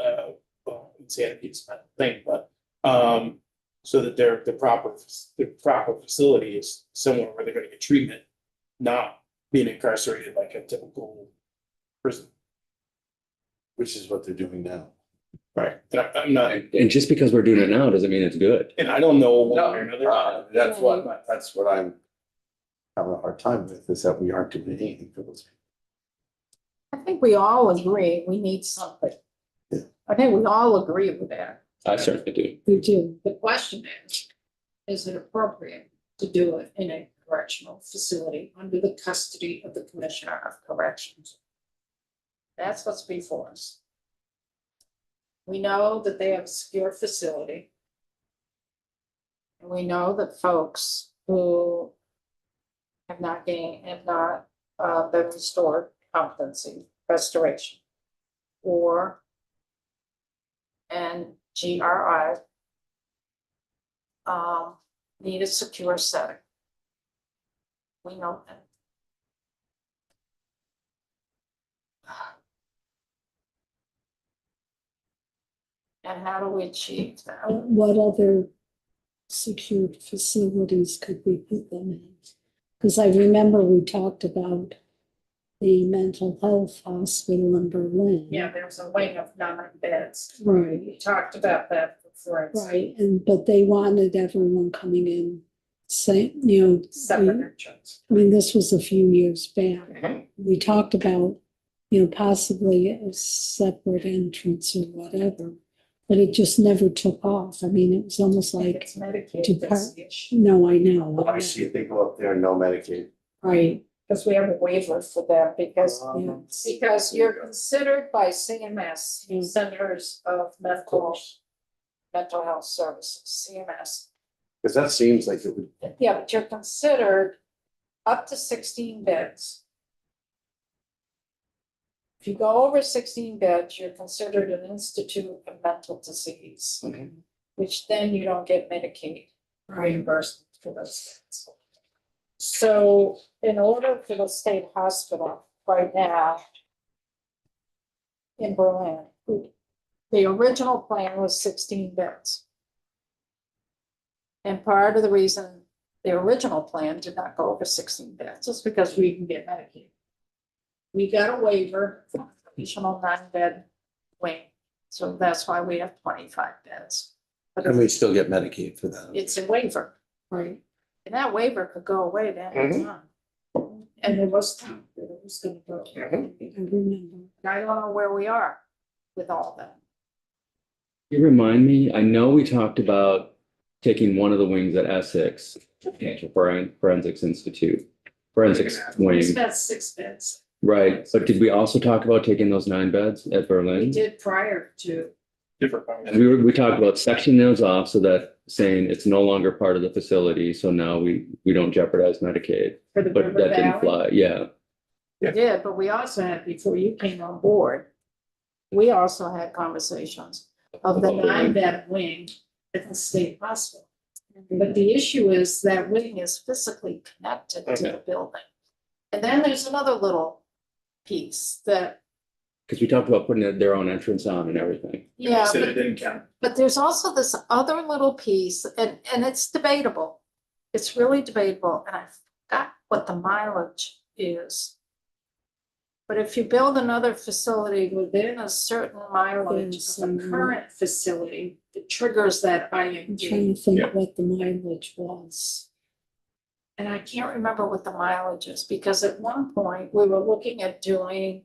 insanity is not a thing, but, so that the proper facility is somewhere where they're gonna get treatment, not being incarcerated like a typical prison. Which is what they're doing now. Right. And I'm not, And just because we're doing it now doesn't mean it's good. and I don't know one way or another. That's what I'm having a hard time with, is that we aren't doing anything for those. I think we all agree we need something. Yeah. I think we all agree with that. I certainly do. We do. The question is it appropriate to do it in a correctional facility under the custody of the Commissioner of Corrections? That's what's before us. We know that they have a secure facility. And we know that folks who have not been restored competency restoration or GRI need a secure setting. We know that. And how do we achieve that? What other secured facilities could we put them in? Because I remember we talked about the mental health hospital in Berlin. Yeah, there's a wing of 9 beds. Right. We talked about that for for instance. Right, but they wanted everyone coming in, saying, Separate entrance. I mean, this was a few years back. Mhm. We talked about, possibly a separate entrance or whatever, but it just never took off. I mean, it was almost Like like, it's Medicaid, that's the issue. no, I know. I see if they go up there, no Medicaid. Right, Because we have a waiver for them because, yeah, because you're considered by CMS, Centers of Mental Health Services, CMS. Because that seems like it would, Yeah, but you're considered up to 16 beds. If you go over 16 beds, you're considered an institute of mental disease, which then you don't get Medicaid reimbursement for those beds. So in order for the state hospital right now in Berlin, the original plan was 16 beds. And part of the reason the original plan did not go over 16 beds is because we can get Medicaid. We got a waiver for an additional 9-bed wing, so that's why we have 25 beds. But and we still get Medicaid for that. it's a waiver, right. and that waiver could go away at any time. And there was time that it was gonna go. I remember. And I don't know where we are with all that. You remind me, I know we talked about taking one of the wings at Essex, National Forensics Institute, forensics We wing, spent 6 beds. right? But did we also talk about taking those 9 beds at We Berlin? did prior to, And we talked about sectioning those off so that saying it's no longer part of the facility, so now we don't jeopardize Medicaid. for the But River that didn't Valley. fly, yeah. We did, but we also had, before you came on board, we also had conversations of the 9-bed wing at the state hospital. But the issue is that wing is physically connected to the building. And then there's another little piece that, Because we talked about putting their own entrance on and everything. yeah, Said it didn't count. but there's also this other little piece, and it's debatable. It's really debatable, and I forgot what the mileage is. But if you build another facility within a certain mileage Yes, of the current facility, it triggers that I'm trying IMD. to think what the mileage was. And I can't remember what the mileage is, because at one point, we were looking at doing,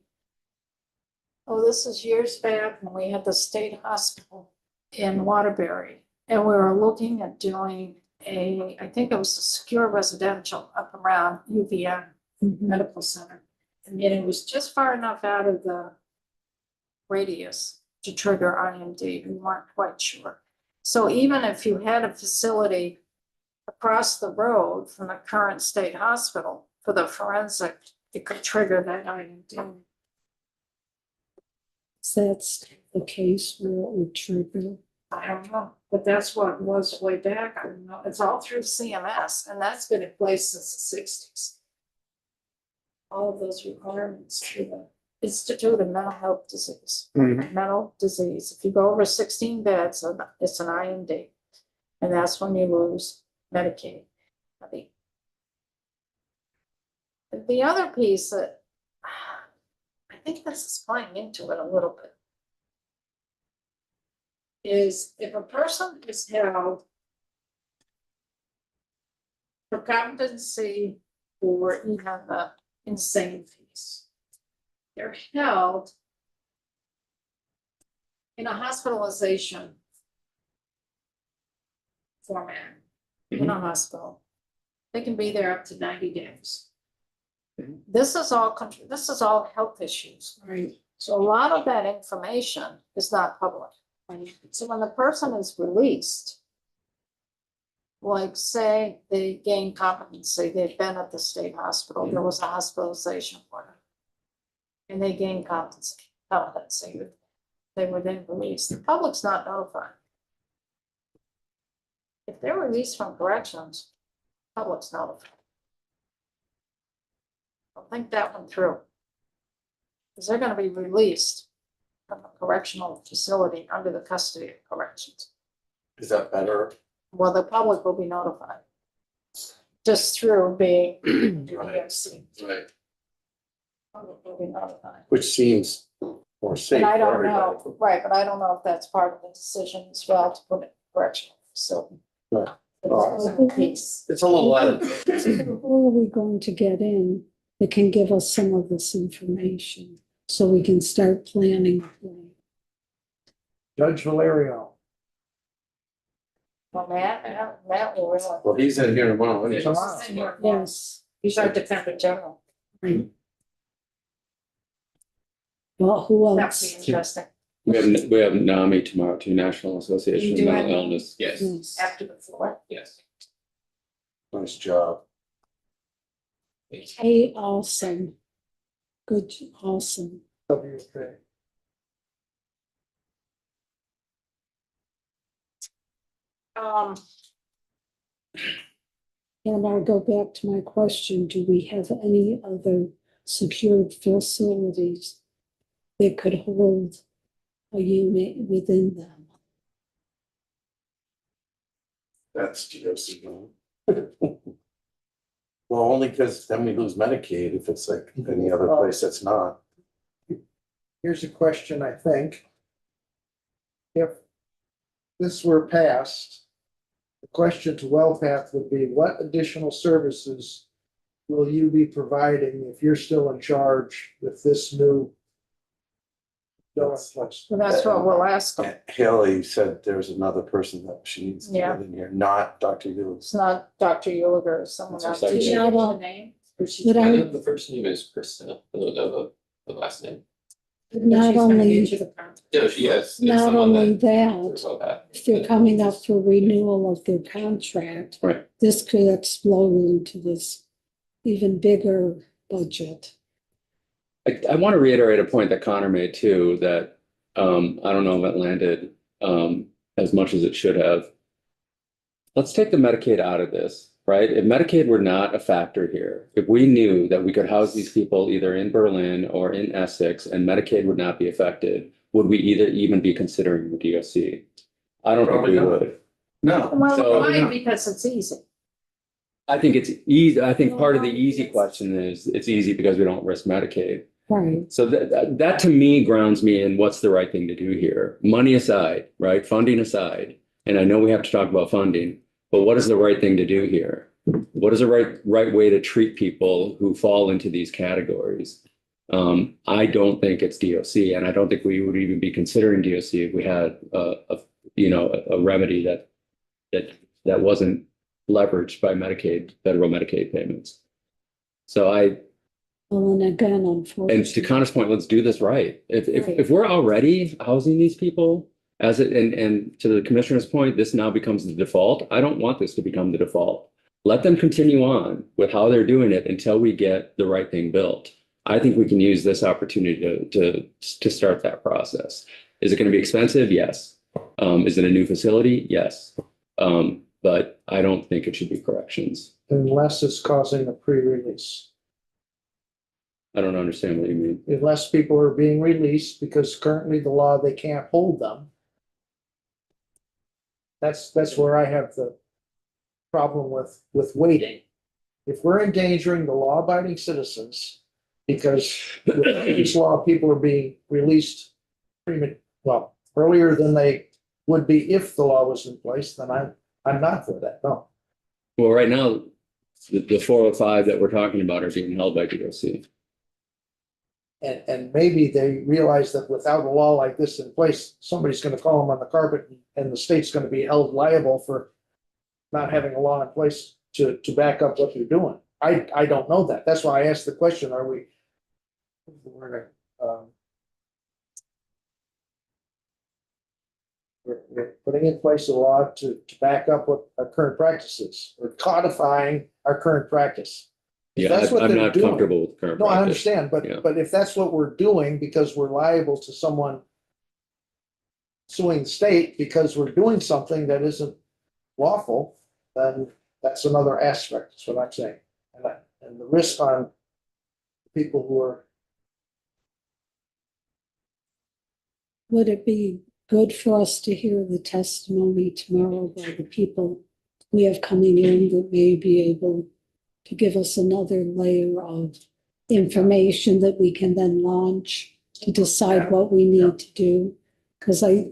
this is years back when we had the state hospital in Waterbury. And we were looking at doing I think it was a secure residential up around UVM Mhm. Medical Center. And it was just far enough out of the radius to trigger IMD. We weren't quite sure. So even if you had a facility across the road from the current state hospital for the forensic, it could trigger that IMD. So that's the case where it would trigger. I don't know, but that's what was way back. I don't know. It's all through CMS, and that's been in place since the 60s. All of those requirements through the Institute of Mental Health Disease. Mental disease. If you go over 16 beds, it's an IMD. And that's when you lose Medicaid. The other piece that I think this is playing into it a little bit is if a person is held for competency or even the insane piece, they're held in a hospitalization format in a hospital. They can be there up to 90 days. This is all health issues. Right. So a lot of that information is not public. So when the person is released, like say they gain competency, they've been at the state hospital, there was a hospitalization for them. And they gain competency, they were then released. The public's not notified. If they're released from corrections, public's notified. I'll think that one through. Because they're gonna be released from a correctional facility under the custody of corrections. Is that better? Well, the public will be notified. Just through being Right. DFC. Right. Public will be notified. Which seems Or safe And I for don't everybody. know, right, but I don't know if that's part of the decision as well to put it in correctional facility. Right. That's a piece. It's a little out of. Who are we going to get in that can give us some of this information so we can start planning? Judge Valerio. Well, Matt will really. Well, he's in here tomorrow. isn't he? Tomorrow. Yes. He's our defender general. Well, who That would be else? interesting. We have NAMI tomorrow too, National Association You of do Mental have- Illness. Yes. After the floor. Yes. Nice job. Hey, awesome. Good, awesome. WFA. And I'll go back to my question, do we have any other secured facilities that could hold a unit within them? That's GOC. Well, only because then we lose Medicaid if it's like any other place that's not. Here's a question, I think. If this were passed, the question to WellPath would be, what additional services will you be providing if you're still in charge with this new? So that's what we'll ask them. Haley said there's another person that she needs to Yeah. get in here, not Dr. Hughes. It's not Dr. Uliger, it's someone That's else. our Did you secretary. get the name? But I, The first name is Krista, the last name. not She's gonna only, get you the contract. Yeah, she is. not only that, About that. if they're coming up for renewal of their contract, Right. this could explode into this even bigger budget. I want to reiterate a point that Connor made too, that I don't know if it landed as much as it should have. Let's take the Medicaid out of this, right? If Medicaid were not a factor here, if we knew that we could house these people either in Berlin or in Essex and Medicaid would not be affected, would we even be considering the DOC? I don't think Probably we not. would. No. Well, So- why? Because it's easy. I think it's easy. I think part of the easy question is it's easy because we don't risk Medicaid. Right. So that to me grounds me in what's the right thing to do here. Money aside, right? Funding aside, and I know we have to talk about funding, but what is the right thing to do here? What is the right way to treat people who fall into these categories? I don't think it's DOC, and I don't think we would even be considering DOC if we had a remedy that wasn't leveraged by Medicaid, federal Medicaid payments. So Well, and again, and to unfortunately, Connor's point, let's do this right. Right. If we're already housing these people and to the commissioner's point, this now becomes the default. I don't want this to become the default. Let them continue on with how they're doing it until we get the right thing built. I think we can use this opportunity to start that process. Is it going to be expensive? Yes. Is it a new facility? Yes. But I don't think it should be corrections. Unless it's causing a pre-release. I don't understand what you mean. Unless people are being released, because currently the law, they can't hold them. That's where I have the problem with waiting. If we're endangering the law-abiding citizens, because with this law, people are being released earlier than they would be if the law was in place, then I'm not for that, no. Well, right now, the 405 that we're talking about are being held by DOC. And maybe they realize that without a law like this in place, somebody's gonna call them on the carpet and the state's gonna be held liable for not having a law in place to back up what they're doing. I don't know that. That's why I asked the question, are we? We're putting in place a law to back up what our current practice is. We're codifying our current practice. If Yeah, that's what I'm they're not doing- comfortable with current No, I practice. understand, Yeah. but if that's what we're doing, because we're liable to someone suing the state because we're doing something that isn't lawful, then that's another aspect, that's what I'm saying. And the risk on people who are, would it be good for us to hear the testimony tomorrow by the people we have coming in that may be able to give us another layer of information that we can then launch to decide what we need to do. Cause I'm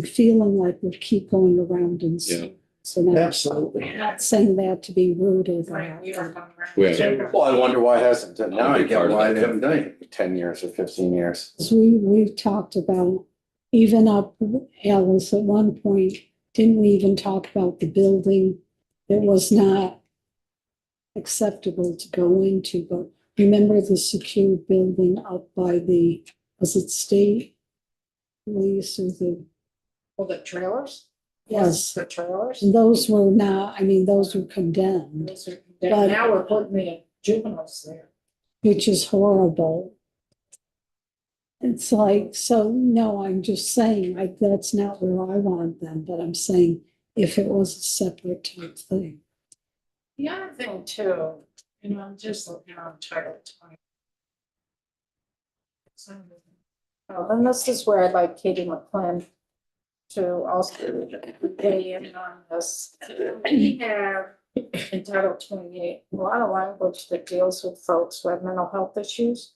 feeling like we keep going around in Yeah. circles. So I'm Absolutely. not saying that to be rude or Right, we are that. going around. Yeah. Well, I wonder why it hasn't done. Now I Big get part of why it. they haven't done it for 10 years or 15 years. So we've talked about, even up, Alice, at one point, didn't we even talk about the building that was not acceptable to go into, but remember the secure building up by the, was it state police or the, Well, the trailers? yes, The trailers? and those were not, I mean, those were condemned, Those are- But- Now we're putting the juveniles there. which is horrible. It's like, so, no, I'm just saying, that's not where I want them, but I'm saying if it was a separate type thing. The other thing too, you know, I'm just looking on Title 20. And this is where I'd like Katie McClin to also weigh in on this. We have in Title 28, a lot of language that deals with folks who have mental health issues,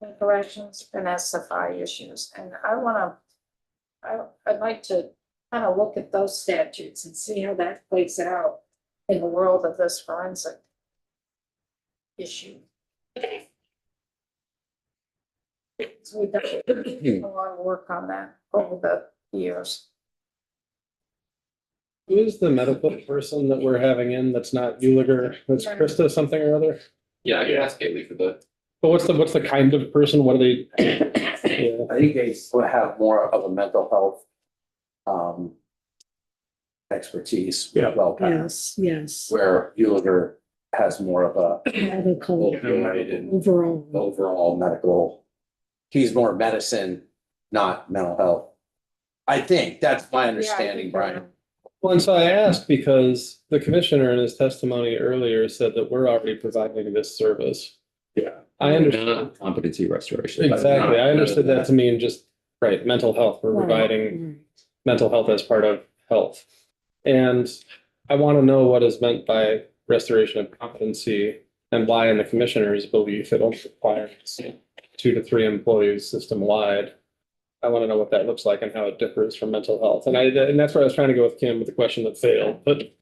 and corrections and SFI issues, and I'd like to kind of look at those statutes and see how that plays out in the world of this forensic issue. So we've done a lot of work on that over the years. Who is the medical person that we're having in that's not Uliger, that's Krista something or other? Yeah, I can ask Haley for the, But what's the kind of person? What are they? Yeah. I think they will have more of a mental health expertise. Yeah. Well, Yes, where Uliger has more of a medical opioid and overall. overall medical. He's more medicine, not mental health. I think that's my understanding, Brian. Well, and so I asked because the commissioner in his testimony earlier said that we're already providing this service. Yeah. I understand. Not competency restoration. Exactly. I understood that to mean just, right, mental health. We're Right, providing right. mental health as part of health. And I want to know what is meant by restoration of competency and why in the commissioner's belief it only requires 2 to 3 employees system-wide. I want to know what that looks like and how it differs from mental health. And that's where I was trying to go with Kim with the question that failed, but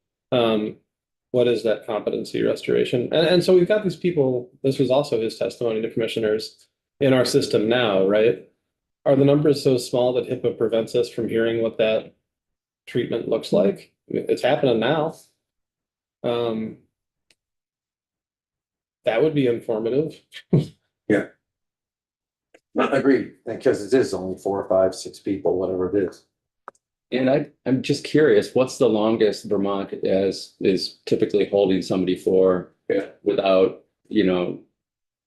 what is that competency restoration? And so we've got these people, this was also his testimony to commissioners in our system now, right? Are the numbers so small that HIPAA prevents us from hearing what that treatment looks like? It's happening now. That would be informative. Agreed, because it is only 4, 5, 6 people, whatever it is. And I'm just curious, what's the longest Vermont is typically holding somebody for without,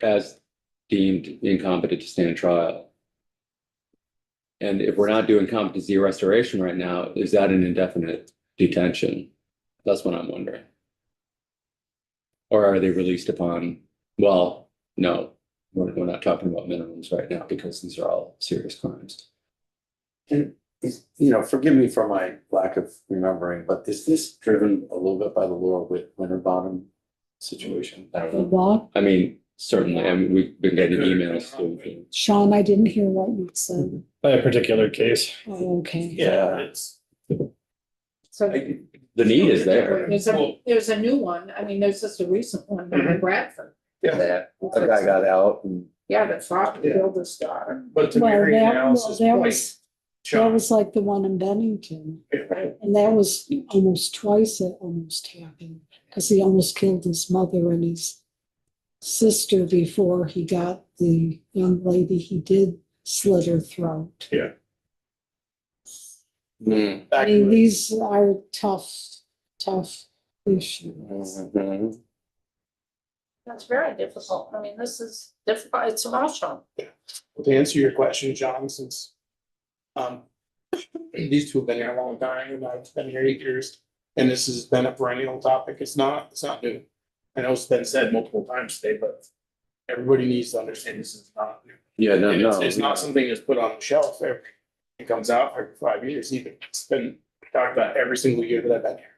as deemed incompetent to stand trial? And if we're not doing competency restoration right now, is that an indefinite detention? That's what I'm wondering. Or are they released upon, well, no, we're not talking about minimums right now because these are all serious crimes. And forgive me for my lack of remembering, but is this driven a little bit by the Laura Winterbottom situation? I don't The know. what? I mean, certainly, I mean, we've been getting emails too. Sean, I didn't hear what you said. By a particular case. Oh, okay. Yeah, it's. So The need is there. there's a new one, I mean, there's just a recent one in Bradford. That a guy got out and Yeah, that father killed his daughter. But to Well, Mary that Alice's point, that was like the one in Bennington. And that was almost twice it almost happened, because he almost killed his mother and his sister before he got the young lady he did slit her throat. I mean, these are tough issues. Mhm. That's very difficult, I mean, this is difficult, it's emotional. To answer your question, John, since these two have been here a long time, and I've been here 8 years, and this has been a perennial topic. It's not new. I know it's been said multiple times today, but everybody needs to understand this is not new. Yeah, no, And no. it's not something that's put on the shelf it comes out every 5 years even. It's been talked about every single year that I've been here.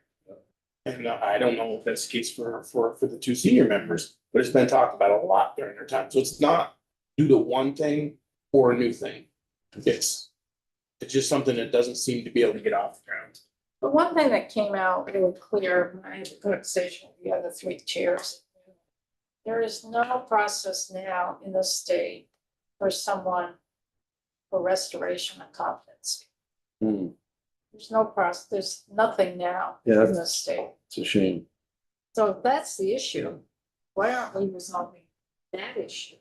And I don't know if that's the case for the 2 senior members, but it's been talked about a lot during their time. So it's not due to one thing or a new thing. It's just something that doesn't seem to be able to get off the ground. But one thing that came out really clear when I had a conversation with the other three chairs, there is no process now in the state for someone for restoration of competency. Hmm, There's no process, there's nothing now Yeah. in the state. it's a shame. So if that's the issue, why aren't we resolving that issue?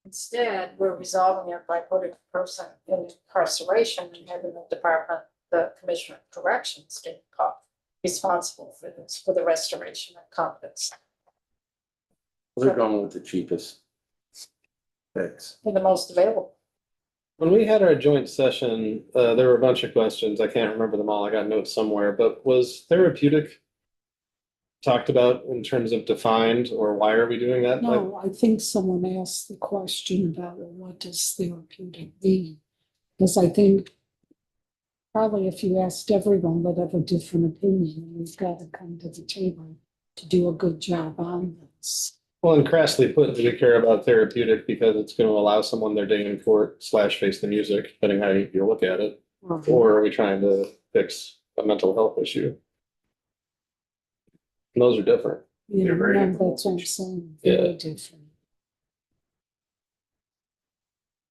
Instead, we're resolving it by putting a person in incarceration and having the department, the Commissioner of Corrections get caught responsible for this, for the restoration of competence. They're going with the cheapest fix. For the most available. When we had our joint session, there were a bunch of questions. I can't remember them all. I got notes somewhere, but was therapeutic talked about in terms of defined, or why are we doing that? Like, No, I think someone asked the question about, well, what does therapeutic mean? Because I think probably if you asked everyone, they'd have a different opinion, and we've got to come to the table to do a good job on this. well, and crassly put, do we care about therapeutic because it's going to allow someone their day in court / face the music, depending how you look at it? Or are we trying to fix a mental health issue? And those are different. You They're very know, different. that's what I'm saying, very different.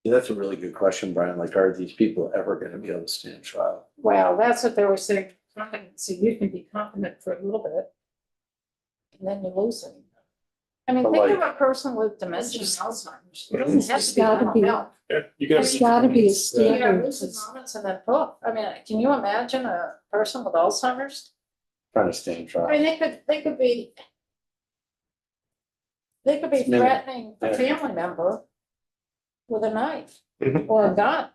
Yeah, that's a really good question, Brian. Like, are these people ever gonna be able to stand trial? Well, that's what they were saying, competency, you can be competent for a little bit. And then you lose it. I mean, But think of like- a person with dementia and Alzheimer's, it doesn't have to be gotta mental be- health. Yeah, you can There's got to be a You standard. got lucid moments and then poof, I mean, can you imagine a person with Alzheimer's? Trying to stand I mean, trial. they could be. They could be Minute. threatening a Yeah. family member with a knife Mhm. or a gun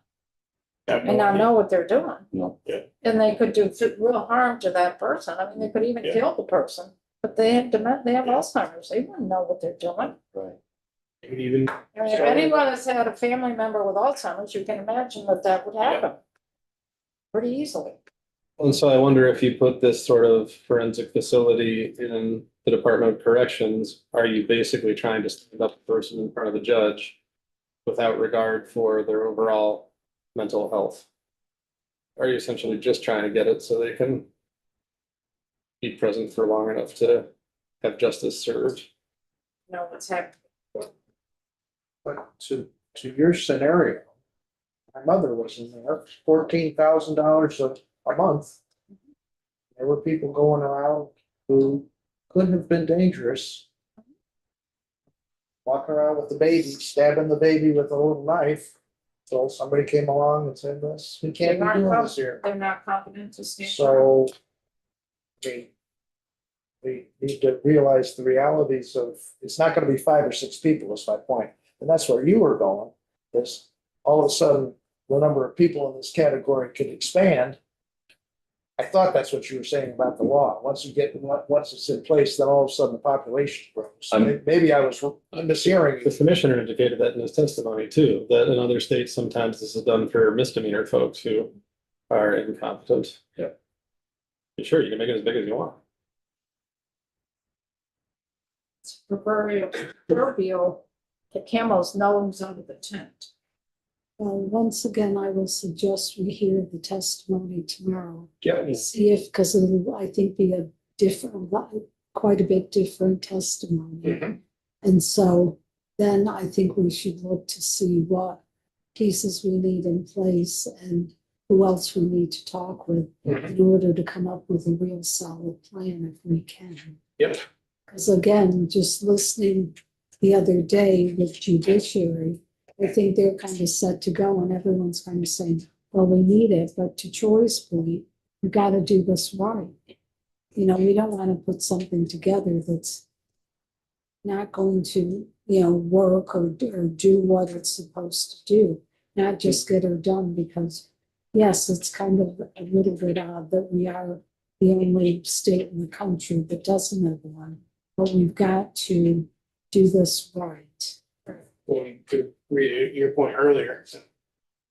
and not know what they're doing. No. And they could do real harm to that person. I mean, they could even Yeah. kill the person, but they have they have Alzheimer's. They wouldn't know what they're doing. Right. You could even, I mean, if anyone has had a family member with Alzheimer's, you can imagine that that would happen pretty easily. And so I wonder if you put this sort of forensic facility in the Department of Corrections, are you basically trying to stand up a person in front of the judge without regard for their overall mental health? Are you essentially just trying to get it so they can be present for long enough to have justice served? You know what's happening. But to your scenario, my mother was in there, $14,000 a month. There were people going around who couldn't have been dangerous. Walking around with the baby, stabbing the baby with a little knife. So somebody came along and said, this, we can't be doing this here. They're not competent to stand trial. So. We need to realize the realities of, it's not gonna be 5 or 6 people, is my point. And that's where you were going, is all of a sudden, the number of people in this category could expand. I thought that's what you were saying about the law. Once it's in place, then all of a sudden the population grows. Maybe I was mishearing The you. commissioner indicated that in his testimony too, that in other states, sometimes this is done for misdemeanor folks who are incompetent. Yeah. Sure, you can make it as big as you want. It's proverbial, the camel's nose out of the tent. Well, once again, I will suggest we hear the testimony tomorrow. Yeah. See if, because it'll, I think, be a different, quite a bit different testimony. Mhm. And so then I think we should look to see what pieces we need in place and who else we need to talk with in order to come up with a real solid plan if we can. Yep. Because again, just listening the other day with judiciary, I think they're kind of set to go and everyone's kind of saying, well, we need it, but to Troy's point, you gotta do this right. You know, we don't want to put something together that's not going to, work or do what it's supposed to do, not just get her done because, yes, it's kind of a little bit odd that we are the only state in the country that doesn't have one, but we've got to do this right. well, you could read your point earlier.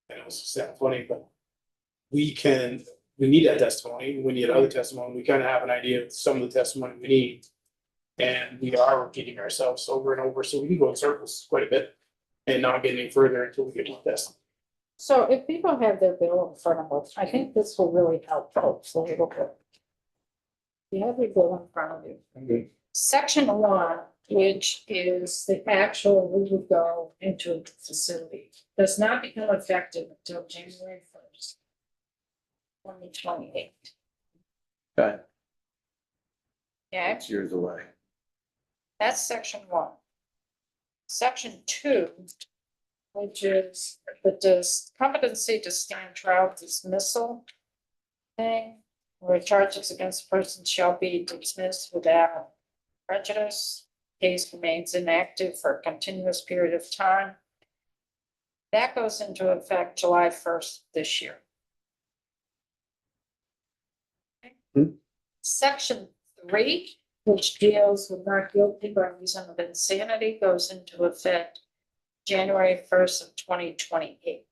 And it was sound funny, but we need that testimony. We need other testimony. We kind of have an idea of some of the testimony we need. And we are repeating ourselves over and over, so we can go in circles quite a bit. and not get any further until we get to this. So if people have their bill in front of us, I think this will really help folks a little bit. You have your bill in front of you. Section 1, which is the actual, we would go into the facility, does not become effective until January 1st, 2028. Okay, Okay, it's years away. that's section 1. Section 2, which is the competency to stand trial dismissal thing, where charges against a person shall be dismissed without prejudice. Case remains inactive for a continuous period of time. That goes into effect July 1st this year. Section 3, which deals with not guilty by reason of insanity, goes into effect January 1st of 2028.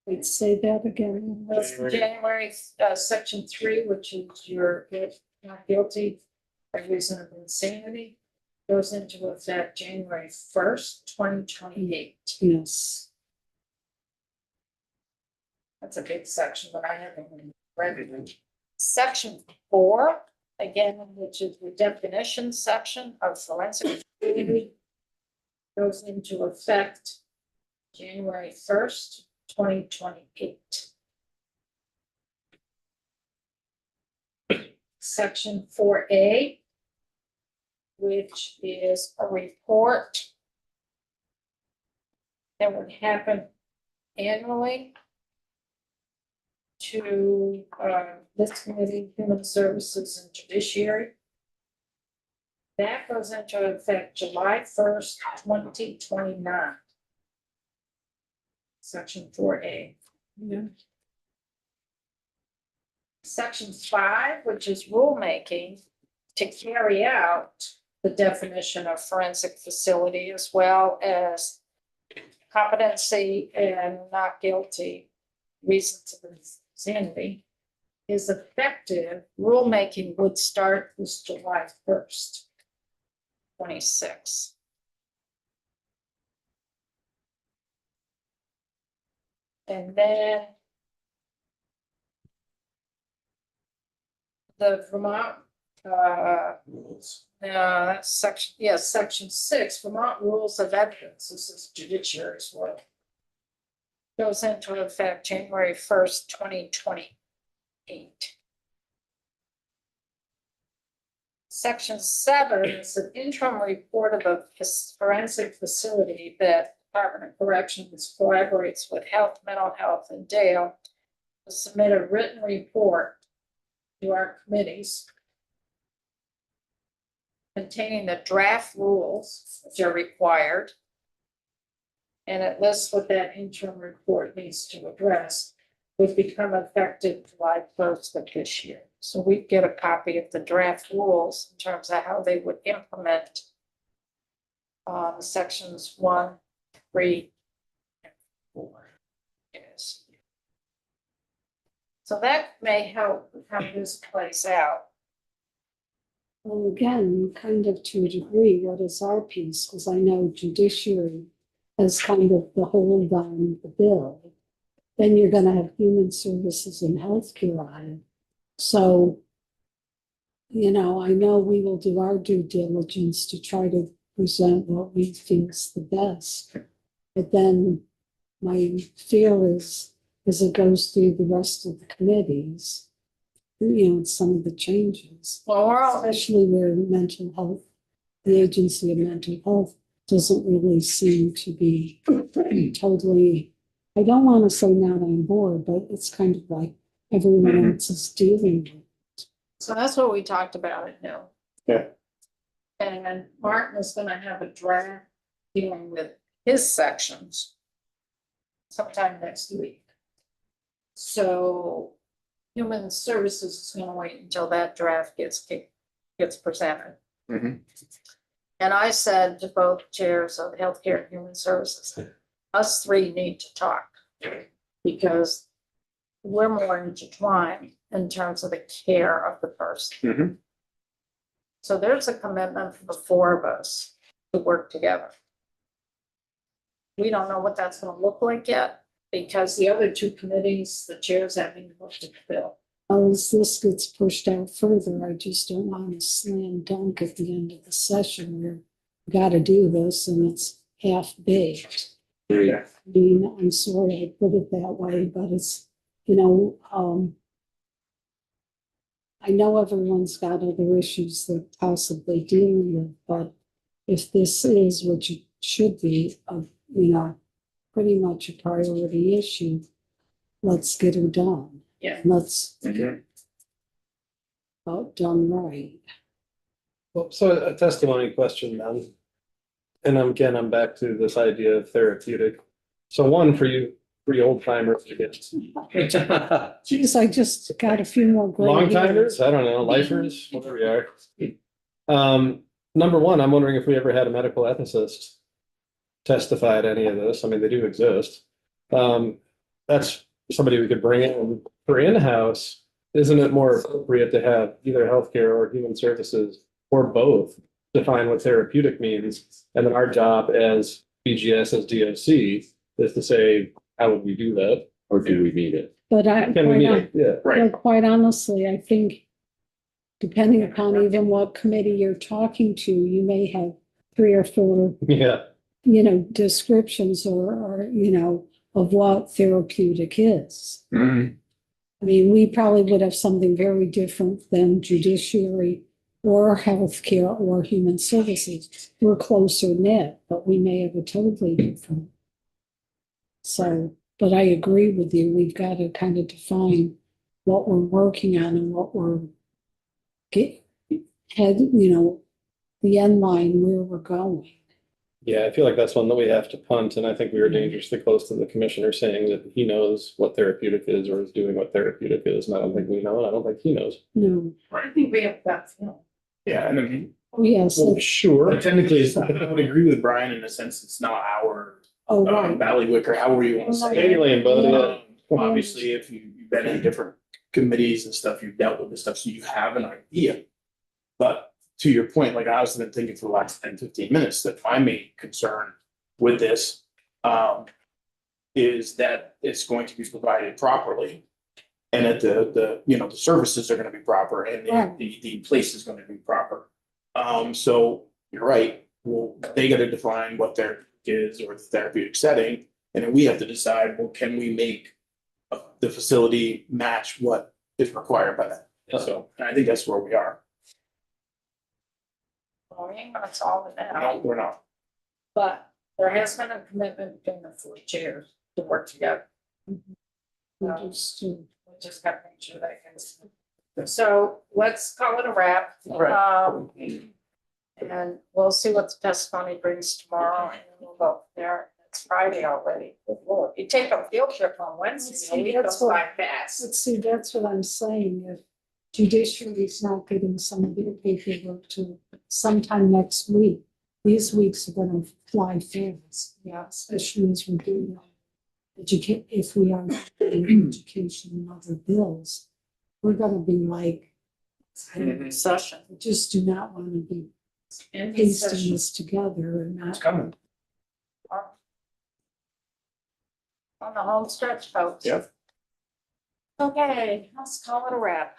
We'd say that again. That's January, section 3, which is your not guilty by reason of insanity, goes into effect January 1st, 2028. Yes. That's a big section, but I haven't read it. Section 4, again, which is the definition section of forensic activity, goes into effect January 1st, 2028. Section 4A, which is a report that would happen annually to this committee, Human Services and Judiciary. That goes into effect July 1st, 2029. Section 4A. Yeah. Section 5, which is rulemaking to carry out the definition of forensic facility as well as competency and not guilty reasons of insanity, is effective. Rulemaking would start this July 1st, 26. And then the Vermont, that's section, yes, section 6, Vermont Rules of Evidence, this is judiciary's work, goes into effect January 1st, 2028. Section 7 is an interim report of a forensic facility that Department of Corrections collaborates with Health, Mental Health, and Dale to submit a written report to our committees containing the draft rules which are required. And it lists what that interim report needs to address, would become effective July 1st of this year. So we get a copy of the draft rules in terms of how they would implement sections 1, 3, and 4. Yes. So that may help how this plays out. Well, again, kind of to a degree, what is our piece? Because I know judiciary has kind of the hold on the bill. Then you're gonna have human services and healthcare on it. So, you know, I know we will do our due diligence to try to present what we think is the best. But then my fear is, as it goes through the rest of the committees, you know, some of the changes, Well, we're all, especially where mental health, the Agency of Mental Health doesn't really seem to be totally, I don't want to say not on board, but it's kind of like everyone else is dealing with. so that's what we talked about at noon. Yeah. And Martin is gonna have a draft dealing with his sections sometime next week. So Human Services is gonna wait until that draft gets presented. Mhm. And I said to both chairs of Healthcare and Human Services, us three need to talk. Because we're more intertwined in terms of the care of the person. Mhm. So there's a commitment for the four of us to work together. We don't know what that's gonna look like yet, because the other two committees, the chairs haven't looked at the bill. As this gets pushed out further, I just don't want to slam dunk at the end of the session where we gotta do this and it's half baked. I mean, I'm sorry I put it that way, but it's, I know everyone's got other issues they're possibly dealing with, but if this is what it should be, pretty much a priority issue, let's get her done. Yeah. Let's done right. Well, so a testimony question then. And again, I'm back to this idea of therapeutic. So one for you, old timers, I guess. Geez, I just got a few more. gray Long hairs. timers, I don't know, lifers, whatever we are. Number one, I'm wondering if we ever had a medical ethicist testify at any of this. I mean, they do exist. That's somebody we could bring in. For in-house, isn't it more appropriate to have either healthcare or human services or both define what therapeutic means? And then our job as BGS, as DOC, is to say, how would we do that? Or do we need it? But Can we meet it? Yeah. Right. quite honestly, I think depending upon even what committee you're talking to, you may have 3 or 4, Yeah. descriptions or of what therapeutic is. Mhm. I mean, we probably would have something very different than judiciary or healthcare or human services. We're closer knit, but we may have a totally different. So, but I agree with you. We've got to kind of define what we're working on and what we're the end line where we're going. Yeah, I feel like that's one that we have to punt, and I think we were dangerously close to the commissioner saying that he knows what therapeutic is or is doing what therapeutic is, and I don't think we know, and I don't think he knows. No, I think we have that, Yeah, and I mean, oh, yes, Well, sure. but technically, I would agree with Brian in the sense it's not our oh, right. ballywick or however you want to say it. Alien, but Obviously, if you've been in different committees and stuff, you've dealt with this stuff, so you have an idea. But to your point, like I was been thinking for the last 10, 15 minutes, that my main concern with this is that it's going to be provided properly. And that the services are gonna be proper and Right. the place is gonna be proper. So you're right, well, they gotta define what their is or the therapeutic setting. And then we have to decide, well, can we make the facility match what is required by that? So, and I think that's where we are. we ain't gonna solve it No, now, we're not. but there has been a commitment between the 4 chairs to work together. Understood. We just gotta make sure that can. So let's call it a wrap. Right. And we'll see what the testimony brings tomorrow and then we'll go there. It's Friday already. Good Lord. You take a field trip on Wednesday, a week That's goes by what- fast. Let's see, that's what I'm saying. If judiciary is not getting some of their paperwork to sometime next week, these weeks are gonna fly fast. Yeah, especially as we're doing if we are doing education and other bills, we're gonna be like, Session. I just do not want to be In pasting session. this together and It's not. coming. On the home stretch, folks. Yep. Okay, let's call it a wrap.